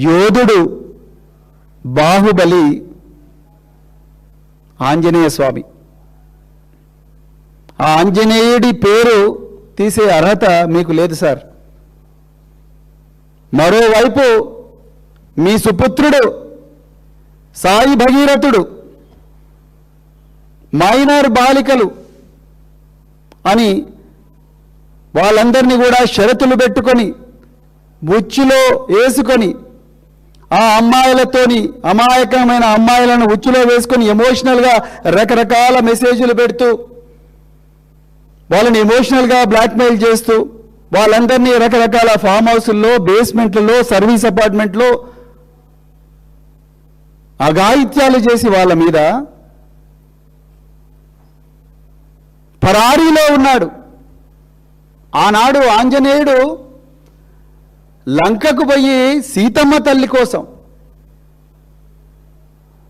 యోధుడు బాహుబలి ఆంజనేయ స్వామి. ఆ ఆంజనేయుడి పేరు తీసే అర్హత మీకు లేదు సార్. మరోవైపు మీ సుపుత్రుడు సాయి భగీరథుడు మైనర్ బాలికలు అని వాళ్ళందరినీ కూడా షరతులు పెట్టుకొని ఉచ్చులో వేసుకొని ఆ అమ్మాయిలతోని, అమాయకమైన అమ్మాయిలను ఉచ్చులో వేసుకొని ఎమోషనల్గా రకరకాల మెసేజ్లు పెడుతూ వాళ్ళని ఎమోషనల్గా బ్లాక్మెయిల్ చేస్తూ వాళ్ళందరినీ రకరకాల ఫామ్ హౌస్ల్లో, బేస్మెంట్లలో, సర్వీస్ అపార్ట్మెంట్లో అఘాయిత్యాలు చేసి వాళ్ళ మీద పరారీలో ఉన్నాడు. ఆనాడు ఆంజనేయుడు లంకకు పోయి సీతమ్మ తల్లి కోసం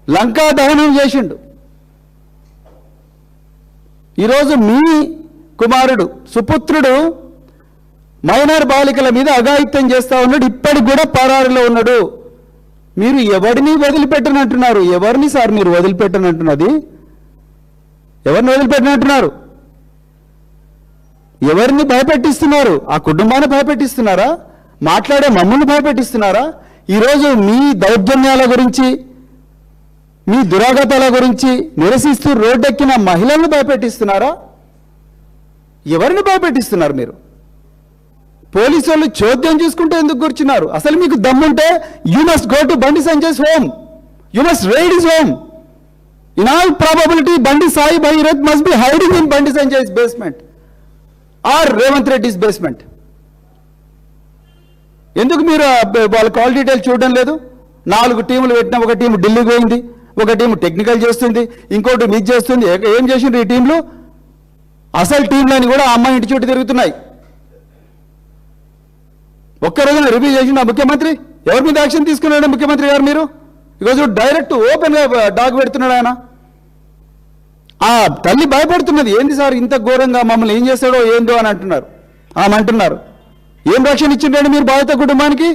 లంకా దహనం చేసిండు. ఈరోజు మీ కుమారుడు సుపుత్రుడు మైనర్ బాలికల మీద అఘాయిత్యం చేస్తా ఉన్నాడు. ఇప్పటికి కూడా పరారీలో ఉన్నాడు. మీరు ఎవరిని వదిలిపెట్టనంటున్నారు? ఎవరిని సార్ మీరు వదిలిపెట్టనంటున్నది? ఎవరిని వదిలిపెట్టనంటున్నారు? ఎవరిని భయపెట్టిస్తున్నారు? ఆ కుటుంబాన్ని భయపెట్టిస్తున్నారా? మాట్లాడే మమ్మల్ని భయపెట్టిస్తున్నారా? ఈరోజు మీ దౌర్జన్యాల గురించి, మీ దురాగతాల గురించి నిరసిస్తూ రోడ్డెక్కిన మహిళలను భయపెట్టిస్తున్నారా? ఎవరిని భయపెట్టిస్తున్నారు మీరు? పోలీసు వాళ్ళు చోద్యం చూసుకుంటే ఎందుకు కూర్చున్నారు? అసలు మీకు దమ్ముంటే you must go to Bandi Sanjay's home, you must raid his home. In all probability Bandi Sai Bhagirath must be hiding in Bandi Sanjay's basement or Revanth Reddy's basement. ఎందుకు మీరు వాళ్ళ కాల్ డీటెయిల్ చూడడం లేదు? 4 టీములు పెట్టినా ఒక టీం ఢిల్లీకి పోయింది, ఒక టీం టెక్నికల్ చేస్తుంది, ఇంకోటి మిస్ చేస్తుంది. ఏం చేసిండ్రు ఈ టీంలు? అసలు టీంలని కూడా ఆ అమ్మాయి ఇంటి చుట్టూ తిరుగుతున్నాయి. ఒక్కరోజున రివ్యూ చేసిండు ఆ ముఖ్యమంత్రి. ఎవరి మీద యాక్షన్ తీసుకున్నాడు ముఖ్యమంత్రి గారు? మీరు ఈరోజు డైరెక్ట్ ఓపెన్గా డాగ్ పెడుతున్నాడు ఆయన. ఆ తల్లి భయపడుతున్నది. ఏంది సార్ ఇంత ఘోరంగా మమ్మల్ని ఏం చేస్తాడో ఏందో అని అంటున్నారు. ఆమె అంటున్నారు ఏం రక్షణ ఇచ్చిండండి మీరు బాధిత కుటుంబానికి?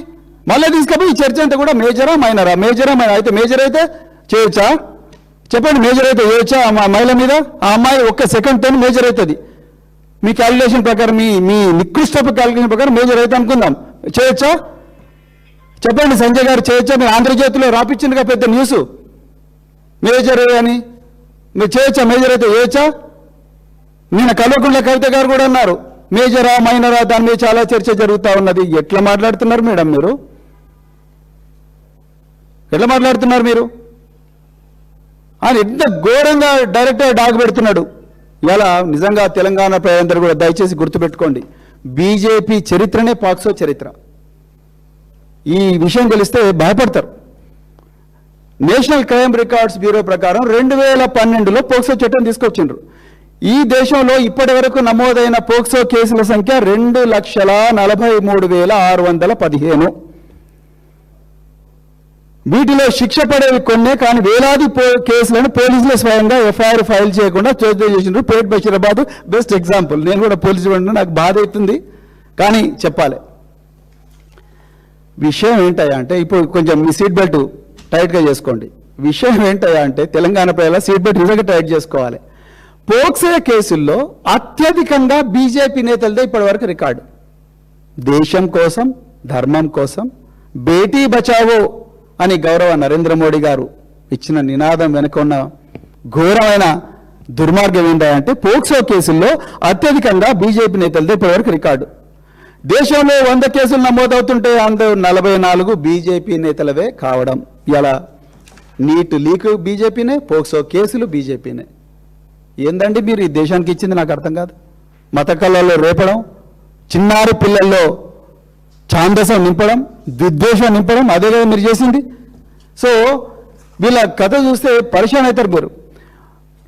మళ్ళీ తీసుకపోయి ఈ చర్చ అంతా కూడా మేజరా మైనరా? మేజరా మైనర్ అయితే మేజర్ అయితే చేయొచ్చా చెప్పండి? మేజర్ అయితే చేయొచ్చా ఆ మహిళ మీద? ఆ అమ్మాయి ఒక్క సెకండ్తో మేజర్ అవుతుంది. మీ క్యాలిక్యులేషన్ ప్రకారం, మీ నికృష్టపు క్యాలిక్యులేషన్ ప్రకారం మేజర్ అయితే అనుకుందాం, చేయొచ్చా చెప్పండి? సంజయ్ గారు చేయొచ్చా? మీరు ఆంధ్రజ్యోతిలో రాపించిందిగా పెద్ద న్యూస్ మేజర్ అని. మీరు చేయొచ్చా? మేజర్ అయితే చేయొచ్చా? నిన్న కల్వకుంట్ల కవిత గారు కూడా అన్నారు మేజరా మైనరా, దాని మీద చాలా చర్చ జరుగుతూ ఉన్నది. ఎట్లా మాట్లాడుతున్నారు మేడం మీరు? ఎట్లా మాట్లాడుతున్నారు మీరు? ఆయన ఎంత ఘోరంగా డైరెక్ట్గా డాగ్ పెడుతున్నాడు. ఇలా నిజంగా తెలంగాణ ప్రజలందరూ కూడా దయచేసి గుర్తుపెట్టుకోండి, బీజేపీ చరిత్రనే పాక్సో చరిత్ర. ఈ విషయం తెలిస్తే భయపడతారు. నేషనల్ క్రైమ్ రికార్డ్స్ బ్యూరో ప్రకారం 2012లో పోక్సో చట్టం తీసుకొచ్చిండ్రు. ఈ దేశంలో ఇప్పటి వరకు నమోదైన పోక్సో కేసుల సంఖ్య 2,43,615. వీటిలో శిక్ష పడేవి కొన్నే, కానీ వేలాది కేసులను పోలీసులు స్వయంగా ఎఫ్ఐఆర్ ఫైల్ చేయకుండా చోద్యం చేసినారు. పేట్ బషీరాబాద్ బెస్ట్ ఎగ్జాంపుల్. నేను కూడా పోలీసు వాడిని, నాకు బాధ అవుతుంది, కానీ చెప్పాలి. విషయం ఏంటయ్యా అంటే, ఇప్పుడు కొంచెం మీ సీట్ బెల్ట్ టైట్గా చేసుకోండి. విషయం ఏంటయ్యా అంటే, తెలంగాణ ప్రజల సీట్ బెల్ట్ నిజంగా టైట్ చేసుకోవాలి. పోక్సో కేసుల్లో అత్యధికంగా బీజేపీ నేతలదే ఇప్పటి వరకు రికార్డు. దేశం కోసం, ధర్మం కోసం, బేటీ బచావో అని గౌరవ నరేంద్ర మోడీ గారు ఇచ్చిన నినాదం వెనుక ఉన్న ఘోరమైన దుర్మార్గం ఏంటంటే, పోక్సో కేసుల్లో అత్యధికంగా బీజేపీ నేతలదే ఇప్పటివరకు రికార్డు. దేశంలో 100 కేసులు నమోదవుతుంటే అందులో 44 బీజేపీ నేతలవే కావడం. ఇలా నీట్ లీక్ బీజేపీనే, పోక్సో కేసులు బీజేపీనే. ఏందండి మీరు ఈ దేశానికి ఇచ్చింది? నాకు అర్థం కాదు. మత కళల్లో రేపడం, చిన్నారి పిల్లల్లో ఛాందసం నింపడం, విద్వేషం నింపడం, అదే కదా మీరు చేసింది. సో వీళ్ళ కథ చూస్తే పరిశాన్ అవుతారు మీరు.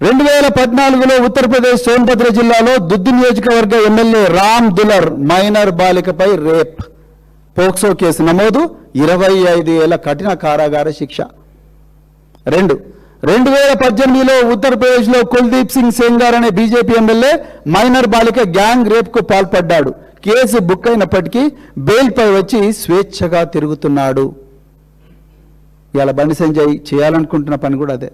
2014లో ఉత్తరప్రదేశ్ సోన్భద్ర జిల్లాలో దుద్ది నియోజకవర్గ ఎమ్మెల్యే రామ్ దులర్ మైనర్ బాలికపై రేప్ పోక్సో కేసు నమోదు, 25 ఏళ్ల కఠిన కారాగార శిక్ష. 2018లో ఉత్తరప్రదేశ్లో కుల్దీప్ సింగ్ సెంగార్ అనే బీజేపీ ఎమ్మెల్యే మైనర్ బాలిక గ్యాంగ్ రేప్కు పాల్పడ్డాడు. కేసు బుక్ అయినప్పటికీ బెయిల్పై వచ్చి స్వేచ్ఛగా తిరుగుతున్నాడు. ఇవాళ బండి సంజయ్ చేయాలనుకుంటున్న పని కూడా అదే.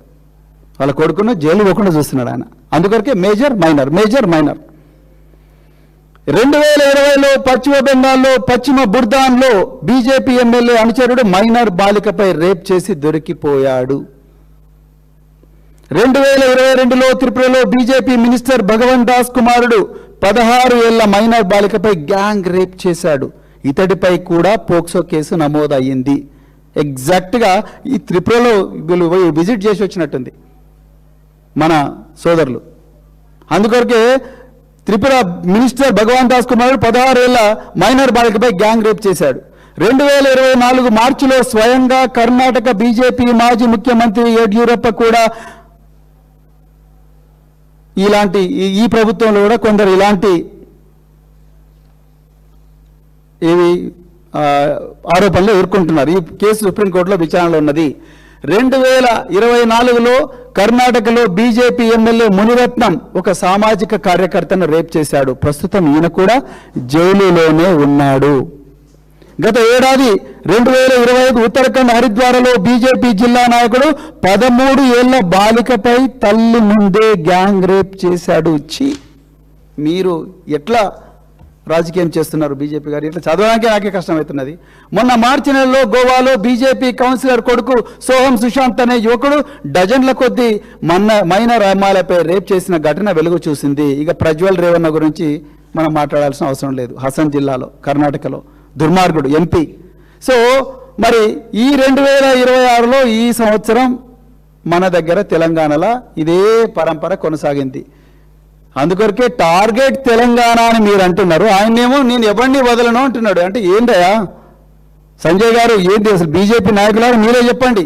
వాళ్ళ కొడుకును జైలు పోకుండా చూస్తున్నాడు ఆయన. అందుకొరకే మేజర్ మైనర్. 2020లో పశ్చిమ బెంగాల్లో పశ్చిమ బుర్దాన్లో బీజేపీ ఎమ్మెల్యే అనుచరుడు మైనర్ బాలికపై రేప్ చేసి దొరికిపోయాడు. 2022లో త్రిపురలో బీజేపీ మినిస్టర్ భగవంత్ దాస్ కుమారుడు 16 ఏళ్ల మైనర్ బాలికపై గ్యాంగ్ రేప్ చేశాడు. ఇతడిపై కూడా పోక్సో కేసు నమోదయ్యింది. ఎగ్జాక్ట్గా ఈ త్రిపురలో వీళ్ళు విజిట్ చేసి వచ్చినట్టుంది మన సోదరులు. అందుకొరకే త్రిపుర మినిస్టర్ భగవంత్ దాస్ కుమారుడు 16 ఏళ్ల మైనర్ బాలికపై గ్యాంగ్ రేప్ చేశాడు. 2024 మార్చిలో స్వయంగా కర్ణాటక బీజేపీ మాజీ ముఖ్యమంత్రి యడ్యూరప్ప కూడా ఈ ప్రభుత్వంలో కూడా కొందరు ఇలాంటి ఆరోపణలు ఎదుర్కొంటున్నారు. ఈ కేసు సుప్రీంకోర్టులో విచారణలో ఉన్నది. 2024లో కర్ణాటకలో బీజేపీ ఎమ్మెల్యే మునిరత్నం ఒక సామాజిక కార్యకర్తను రేప్ చేశాడు. ప్రస్తుతం ఈయన కూడా జైలులోనే ఉన్నాడు. గత ఏడాది 2025 ఉత్తరాఖండ్ హరిద్వార్లో బీజేపీ జిల్లా నాయకుడు 13 ఏళ్ల బాలికపై తల్లి ముందే గ్యాంగ్ రేప్ చేశాడు. మీరు ఎట్లా రాజకీయం చేస్తున్నారు బీజేపీ గారు? ఇట్లా చదవడానికే నాకే కష్టమవుతున్నది. మొన్న మార్చి నెలలో గోవాలో బీజేపీ కౌన్సిలర్ కొడుకు సోహం సుశాంత్ అనే యువకుడు డజన్ల కొద్దీ మైనర్ అమ్మాయిలపై రేప్ చేసిన ఘటన వెలుగు చూసింది. ఇక ప్రజ్వల్ రేవన్న గురించి మనం మాట్లాడాల్సిన అవసరం లేదు. హసన్ జిల్లాలో కర్ణాటకలో దుర్మార్గుడు ఎంపీ. సో మరి ఈ 2026లో ఈ సంవత్సరం మన దగ్గర తెలంగాణలో ఇదే పరంపర కొనసాగింది. అందుకొరకే టార్గెట్ తెలంగాణ అని మీరు అంటున్నారు. ఆయనేమో నేను ఎవరిని వదలను అంటున్నాడు. అంటే ఏంటయా సంజయ్ గారు, ఏంటి అసలు బీజేపీ నాయకులారు మీరే చెప్పండి.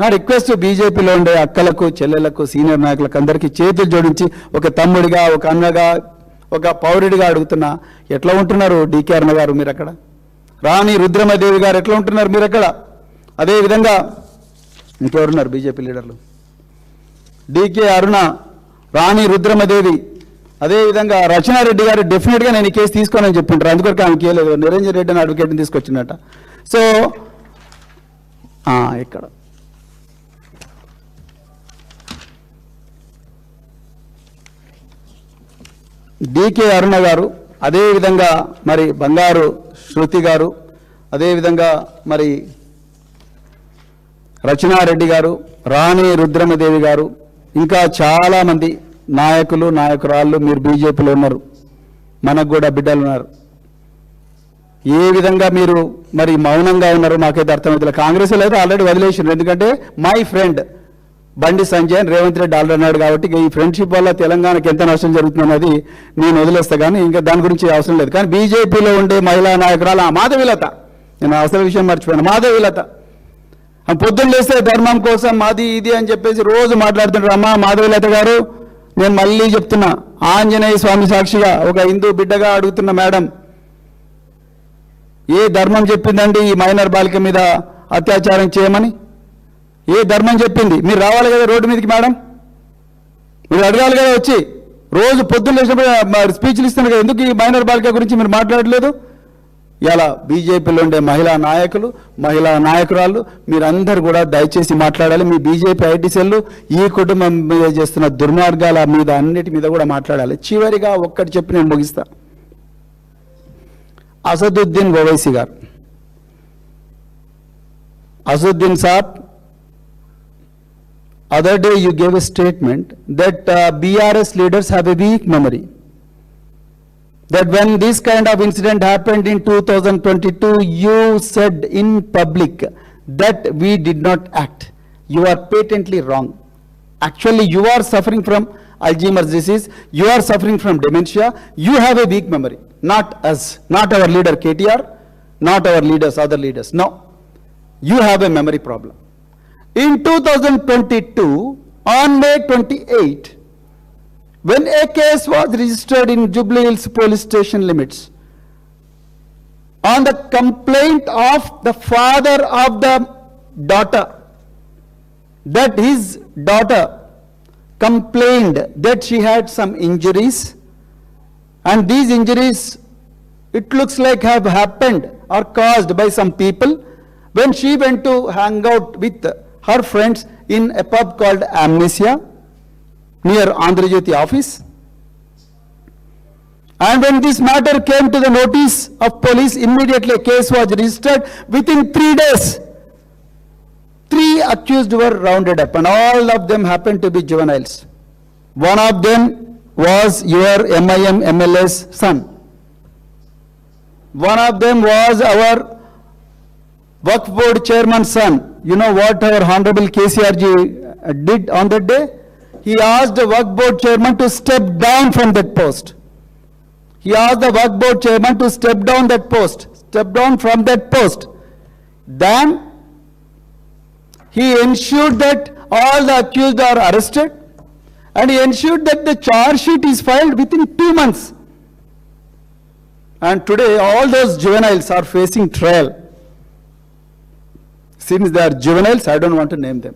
నా రిక్వెస్ట్ బీజేపీలో ఉండే అక్కలకు, చెల్లెలకు, సీనియర్ నాయకులకు అందరికీ చేతులు జోడించి ఒక తమ్ముడిగా, ఒక అన్నగా, ఒక పౌరుడిగా అడుగుతున్నా, ఎట్లా ఉంటున్నారు డీకే అరుణ గారు మీరు అక్కడ? రాణి రుద్రమదేవి గారు ఎట్లా ఉంటున్నారు మీరు అక్కడ? అదేవిధంగా ఇంకెవరున్నారు బీజేపీ లీడర్లు? డీకే అరుణ, రాణి రుద్రమదేవి, అదేవిధంగా రచనారెడ్డి గారు డెఫినెట్గా నేను ఈ కేసు తీసుకోనని చెప్పింటారు. అందుకొరకు ఆమె కేలేదు, నిరంజన్ రెడ్డి అని అడ్వకేట్ని తీసుకొచ్చినట్ట. సో ఇక్కడ డీకే అరుణ గారు, అదేవిధంగా మరి బంగారు శృతి గారు, అదేవిధంగా మరి రచనారెడ్డి గారు, రాణి రుద్రమదేవి గారు, ఇంకా చాలామంది నాయకులు, నాయకురాళ్ళు మీరు బీజేపీలో ఉన్నారు. మనకు కూడా బిడ్డలు ఉన్నారు. ఏ విధంగా మీరు మరి మౌనంగా ఉన్నారు నాకైతే అర్థమవుతుంది. కాంగ్రెస్ అయితే ఆల్రెడీ వదిలేసారు. ఎందుకంటే my friend Bandi Sanjay Revanth Reddy already అన్నాడు. కాబట్టి ఈ ఫ్రెండ్షిప్ వల్ల తెలంగాణకి ఎంత నష్టం జరుగుతుందన్నది నేను వదిలేస్తా, కానీ ఇంకా దాని గురించి అవసరం లేదు. కానీ బీజేపీలో ఉండే మహిళా నాయకురాలు మాధవీలత, నేను అసలు విషయం మర్చిపోయాను, మాధవీలత పొద్దున్న లేస్తే ధర్మం కోసం అది ఇది అని చెప్పేసి రోజు మాట్లాడుతుంటారు. అమ్మా మాధవీలత గారు, నేను మళ్ళీ చెప్తున్నా, ఆంజనేయ స్వామి సాక్షిగా ఒక హిందూ బిడ్డగా అడుగుతున్న మేడం, ఏ ధర్మం చెప్పిందండి ఈ మైనర్ బాలిక మీద అత్యాచారం చేయమని? ఏ ధర్మం చెప్పింది? మీరు రావాలి కదా రోడ్డు మీదకి మేడం, మీరు అడగాలి కదా వచ్చి. రోజు పొద్దున్న లేచినప్పుడు స్పీచ్లు ఇస్తున్నారు కదా, ఎందుకు ఈ మైనర్ బాలిక గురించి మీరు మాట్లాడలేదు? ఇలా బీజేపీలో ఉండే మహిళా నాయకులు, మహిళా నాయకురాళ్ళు మీరందరూ కూడా దయచేసి మాట్లాడాలి. మీ బీజేపీ ఐటీ సెల్లు ఈ కుటుంబం మీద చేస్తున్న దుర్మార్గాల మీద అన్నిటి మీద కూడా మాట్లాడాలి. చివరిగా ఒక్కటి చెప్పి నేను ముగిస్తా. అసదుద్దీన్ ఓవైసీ గారు, అసదుద్దీన్ సాబ్, other day you gave a statement that BRS leaders have a weak memory. That when this kind of incident happened in 2022, you said in public that we did not act. You are patently wrong. Actually, you are suffering from Alzheimer's disease. You are suffering from dementia. You have a weak memory. Not us, not our leader KTR, not our leaders, other leaders. No, you have a memory problem. In 2022, on May 28, when a case was registered in Jubilee Hills police station limits, on the complaint of the father of the daughter, that his daughter complained that she had some injuries, and these injuries, it looks like have happened or caused by some people when she went to hang out with her friends in a pub called Amnesia near Andhra Jyoti office. And when this matter came to the notice of police, immediately a case was registered. Within 3 days, 3 accused were rounded up, and all of them happened to be juveniles. One of them was your MIM MLA's son. One of them was our Waqf board chairman's son. You know what our Honorable KCR ji did on that day? He asked the Waqf board chairman to step down from that post. He asked the Waqf board chairman to step down from that post. Then he ensured that all the accused are arrested, and he ensured that the charge sheet is filed within 2 months. And today all those juveniles are facing trial. Since they are juveniles, I don't want to name them.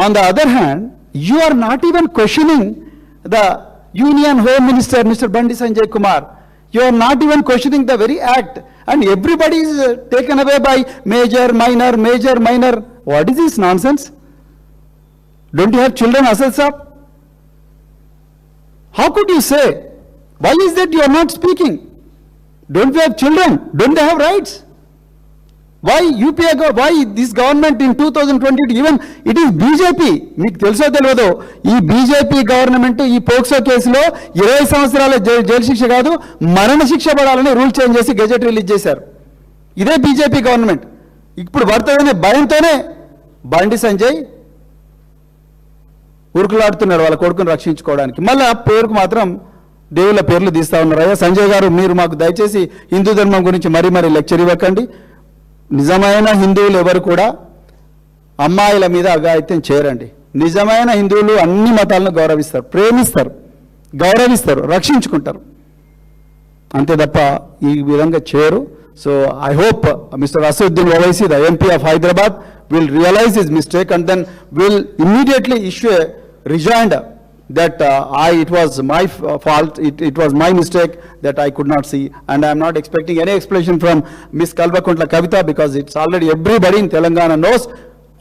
On the other hand, you are not even questioning the Union Home Minister, Mr. Bandi Sanjay Kumar. You are not even questioning the very act, and everybody is taken away by major, minor, major, minor. What is this nonsense? Don't you have children, Asad Saab? How could you say? Why is that you are not speaking? Don't we have children? Don't they have rights? Why UPA, why this government in 2020, even it is BJP, మీకు తెలుసో తెలియదు, ఈ బీజేపీ గవర్నమెంట్ ఈ పోక్సో కేసులో 20 సంవత్సరాల జైలు శిక్ష కాదు మరణ శిక్ష పడాలని రూల్ చేంజ్ చేసి గెజెట్ రిలీజ్ చేశారు. ఇదే బీజేపీ గవర్నమెంట్. ఇప్పుడు పడుతుందనే భయంతోనే బండి సంజయ్ ఉరుకులాడుతున్నాడు వాళ్ళ కొడుకుని రక్షించుకోవడానికి. మళ్ళీ ఆ పేరుకు మాత్రం దేవుళ్ళ పేర్లు తీస్తా ఉన్నారు. అయ్యా సంజయ్ గారు, మీరు మాకు దయచేసి హిందూ ధర్మం గురించి మరీ లెక్చర్ ఇవ్వకండి. నిజమైన హిందువులు ఎవరు కూడా అమ్మాయిల మీద అఘాయిత్యం చేయరండి. నిజమైన హిందువులు అన్ని మతాలను గౌరవిస్తారు, ప్రేమిస్తారు, గౌరవిస్తారు, రక్షించుకుంటారు, అంతే తప్ప ఈ విధంగా చేయరు. So I hope Mr. Asaduddin Owaisi, the MP of Hyderabad, will realize his mistake and then will immediately issue a rejoinder that it was my fault, it was my mistake that I could not see, and I am not expecting any explanation from Ms. Kalvakuntla Kavita, because it's already everybody in Telangana knows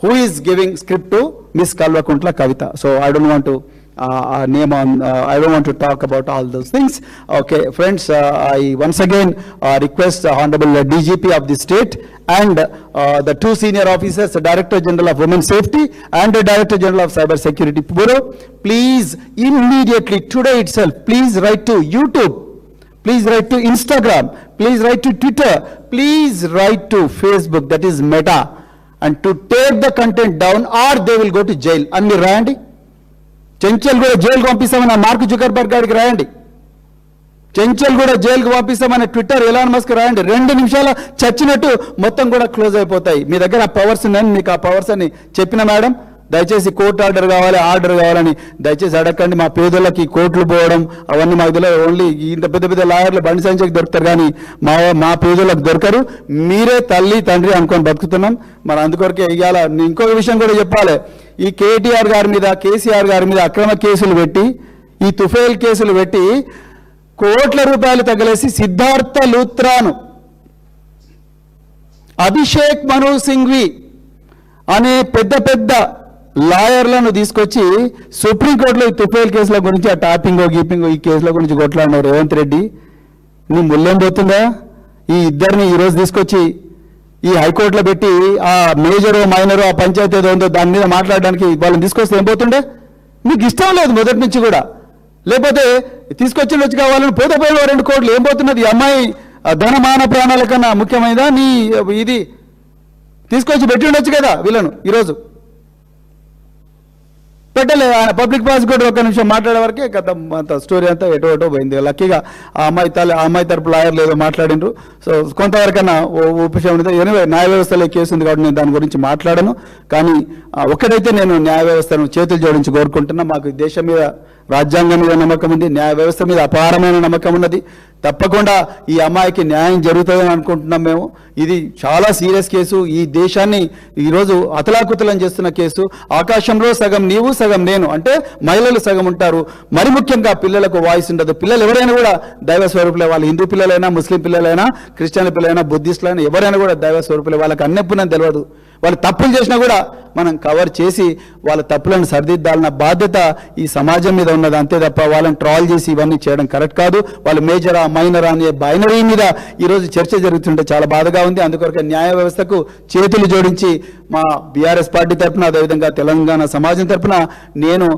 who is giving script to Ms. Kalvakuntla Kavita. So I don't want to I don't want to talk about all those things. Okay, friends, I once again request the Honorable DGP of the state and the 2 senior officers, the Director General of Women Safety and the Director General of Cyber Security Bureau, please immediately today itself, please write to YouTube, please write to Instagram, please write to Twitter, please write to Facebook, that is Meta, and to take the content down or they will go to jail. Anni రాయండి, చెంచల్ కూడా జైలుకు పంపిస్తామని మార్క్ జుకర్బర్గ్ గారికి రాయండి, చెంచల్ కూడా జైలుకు పంపిస్తామని ట్విట్టర్ ఎలాన్ మస్క్ రాయండి. 2 నిమిషాల చచ్చినట్టు మొత్తం కూడా క్లోజ్ అయిపోతాయి. మీ దగ్గర ఆ పవర్స్ ఉన్నాయని మీకు ఆ పవర్స్ అని చెప్పిన మేడం, దయచేసి కోర్టు ఆర్డర్ కావాలని దయచేసి అడగండి. మా పేదోళ్ళకి కోర్టులు పోవడం అవన్నీ మాకు తెలియదు. ఓన్లీ ఇంత పెద్ద పెద్ద లాయర్లు బండి సంచకి దొరుకుతారు కానీ మా పేదోళ్ళకి దొరకరు. మీరే తల్లి తండ్రి అనుకొని బతుకుతున్నాం. మరి అందుకొరకే ఇవాళ ఇంకొక విషయం కూడా చెప్పాలి. ఈ కేటీఆర్ గారి మీద కేసీఆర్ గారి మీద అక్రమ కేసులు పెట్టి ఈ తుఫేల్ కేసులు పెట్టి కోట్ల రూపాయలు తగలేసి సిద్ధార్థ లూత్రాను అభిషేక్ మను సింఘ్వి అనే పెద్ద పెద్ద లాయర్లను తీసుకొచ్చి సుప్రీంకోర్టులో ఈ తుఫేల్ కేసుల గురించి ఆ టాపింగో గీపింగో ఈ కేసుల గురించి కొట్లాడినావు రేవంత్ రెడ్డి. నీ ముళ్ళేం పోతుందా? ఈ ఇద్దరిని ఈరోజు తీసుకొచ్చి ఈ హైకోర్టులో పెట్టి ఆ మేజరు మైనరు ఆ పంచాయతీ ఏదో ఉందో దాని మీద మాట్లాడడానికి వాళ్ళని తీసుకొస్తే ఏం పోతుండే? మీకు ఇష్టం లేదు మొదటి నుంచి కూడా. లేకపోతే తీసుకొచ్చి వచ్చి కావాలని పోతే 2 కోట్లు ఏం పోతున్నది? ఈ అమ్మాయి ధనమాన ప్రాణాల కన్నా ముఖ్యమైనదా నీ ఇది? తీసుకొచ్చి పెట్టి ఉండొచ్చు కదా వీళ్ళను. ఈరోజు పెట్టలే. పబ్లిక్ ప్రాసిక్యూటర్ ఒక్క నిమిషం మాట్లాడే వరకే గత అంత స్టోరీ అంతా ఎటో పోయింది. లక్కీగా ఆ అమ్మాయి తరపు లాయర్లు ఏదో మాట్లాడినరు. సో కొంతవరకన్నా ఉపశమనం ఉంది. ఎనివే న్యాయ వ్యవస్థలో కేసు ఉంది కాబట్టి నేను దాని గురించి మాట్లాడను. కానీ ఒక్కడైతే నేను న్యాయ వ్యవస్థను చేతులు జోడించి కోరుకుంటున్నా. మాకు దేశం మీద రాజ్యాంగం మీద నమ్మకం ఉంది, న్యాయ వ్యవస్థ మీద అపారమైన నమ్మకం ఉన్నది. తప్పకుండా ఈ అమ్మాయికి న్యాయం జరుగుతుందని అనుకుంటున్నాం మేము. ఇది చాలా సీరియస్ కేసు. ఈ దేశాన్ని ఈరోజు అతలాకుతలం చేస్తున్న కేసు. ఆకాశంలో సగం నీవు సగం నేను అంటే మహిళలు సగం ఉంటారు. మరి ముఖ్యంగా పిల్లలకు వాయిస్ ఉండదు. పిల్లలు ఎవరైనా కూడా దైవ స్వరూపులే. వాళ్ళు హిందూ పిల్లలైనా, ముస్లిం పిల్లలైనా, క్రిస్టియన్ పిల్లలైనా, బుద్ధిస్టులైనా ఎవరైనా కూడా దైవ స్వరూపులే. వాళ్ళకి అన్నెప్పుడని తెలియదు. వాళ్ళు తప్పులు చేసినా కూడా మనం కవర్ చేసి వాళ్ళ తప్పులను సరిదిద్దాలన్న బాధ్యత ఈ సమాజం మీద ఉన్నది. అంతే తప్ప వాళ్ళని ట్రాల్ చేసి ఇవన్నీ చేయడం కరెక్ట్ కాదు. వాళ్ళు మేజరా మైనరా అనే బైనరీ మీద ఈరోజు చర్చ జరుగుతుంటే చాలా బాధగా ఉంది. అందుకొరకు న్యాయ వ్యవస్థకు చేతులు జోడించి మా బీఆర్ఎస్ పార్టీ తరఫున అదేవిధంగా తెలంగాణ సమాజం తరఫున నేను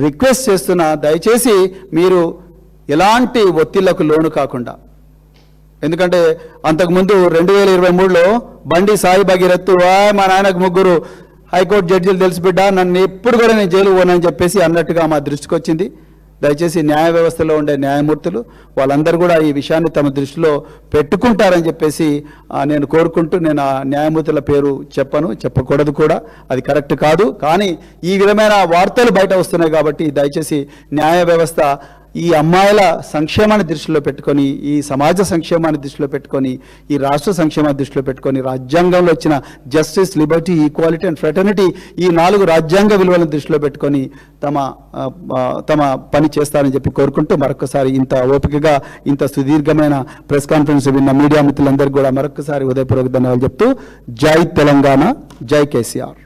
రిక్వెస్ట్ చేస్తున్నా, దయచేసి మీరు ఎలాంటి ఒత్తిళ్లకు లోను కాకుండా. ఎందుకంటే అంతకుముందు 2023లో బండి సాయి భగీరథ్ మా నాయనకు 3 హైకోర్టు జడ్జీలు తెలిసి బిడ్డ నన్ను ఎప్పుడు కూడా నేను జైలు పోనని చెప్పేసి అన్నట్టుగా మా దృష్టికి వచ్చింది. దయచేసి న్యాయ వ్యవస్థలో ఉండే న్యాయమూర్తులు వాళ్ళందరూ కూడా ఈ విషయాన్ని తమ దృష్టిలో పెట్టుకుంటారని చెప్పేసి నేను కోరుకుంటూ, నేను ఆ న్యాయమూర్తుల పేరు చెప్పకూడదు కూడా, అది కరెక్ట్ కాదు. కానీ ఈ విధమైన వార్తలు బయట వస్తున్నాయి కాబట్టి దయచేసి న్యాయ వ్యవస్థ ఈ అమ్మాయిల సంక్షేమాన్ని దృష్టిలో పెట్టుకొని, ఈ సమాజ సంక్షేమాన్ని దృష్టిలో పెట్టుకొని, ఈ రాష్ట్ర సంక్షేమాన్ని దృష్టిలో పెట్టుకొని, రాజ్యాంగంలో వచ్చిన justice, Liberty, equality and fraternity ఈ 4 రాజ్యాంగ విలువలను దృష్టిలో పెట్టుకొని తమ పని చేస్తారని చెప్పి కోరుకుంటూ మరొకసారి ఇంత ఓపికగా ఇంత సుదీర్ఘమైన ప్రెస్ కాన్ఫరెన్స్ విన్న మీడియా మిత్రులందరికీ కూడా మరొకసారి హృదయపూర్వక ధన్యవాదాలు చెప్తూ జై తెలంగాణ, జై కేసీఆర్.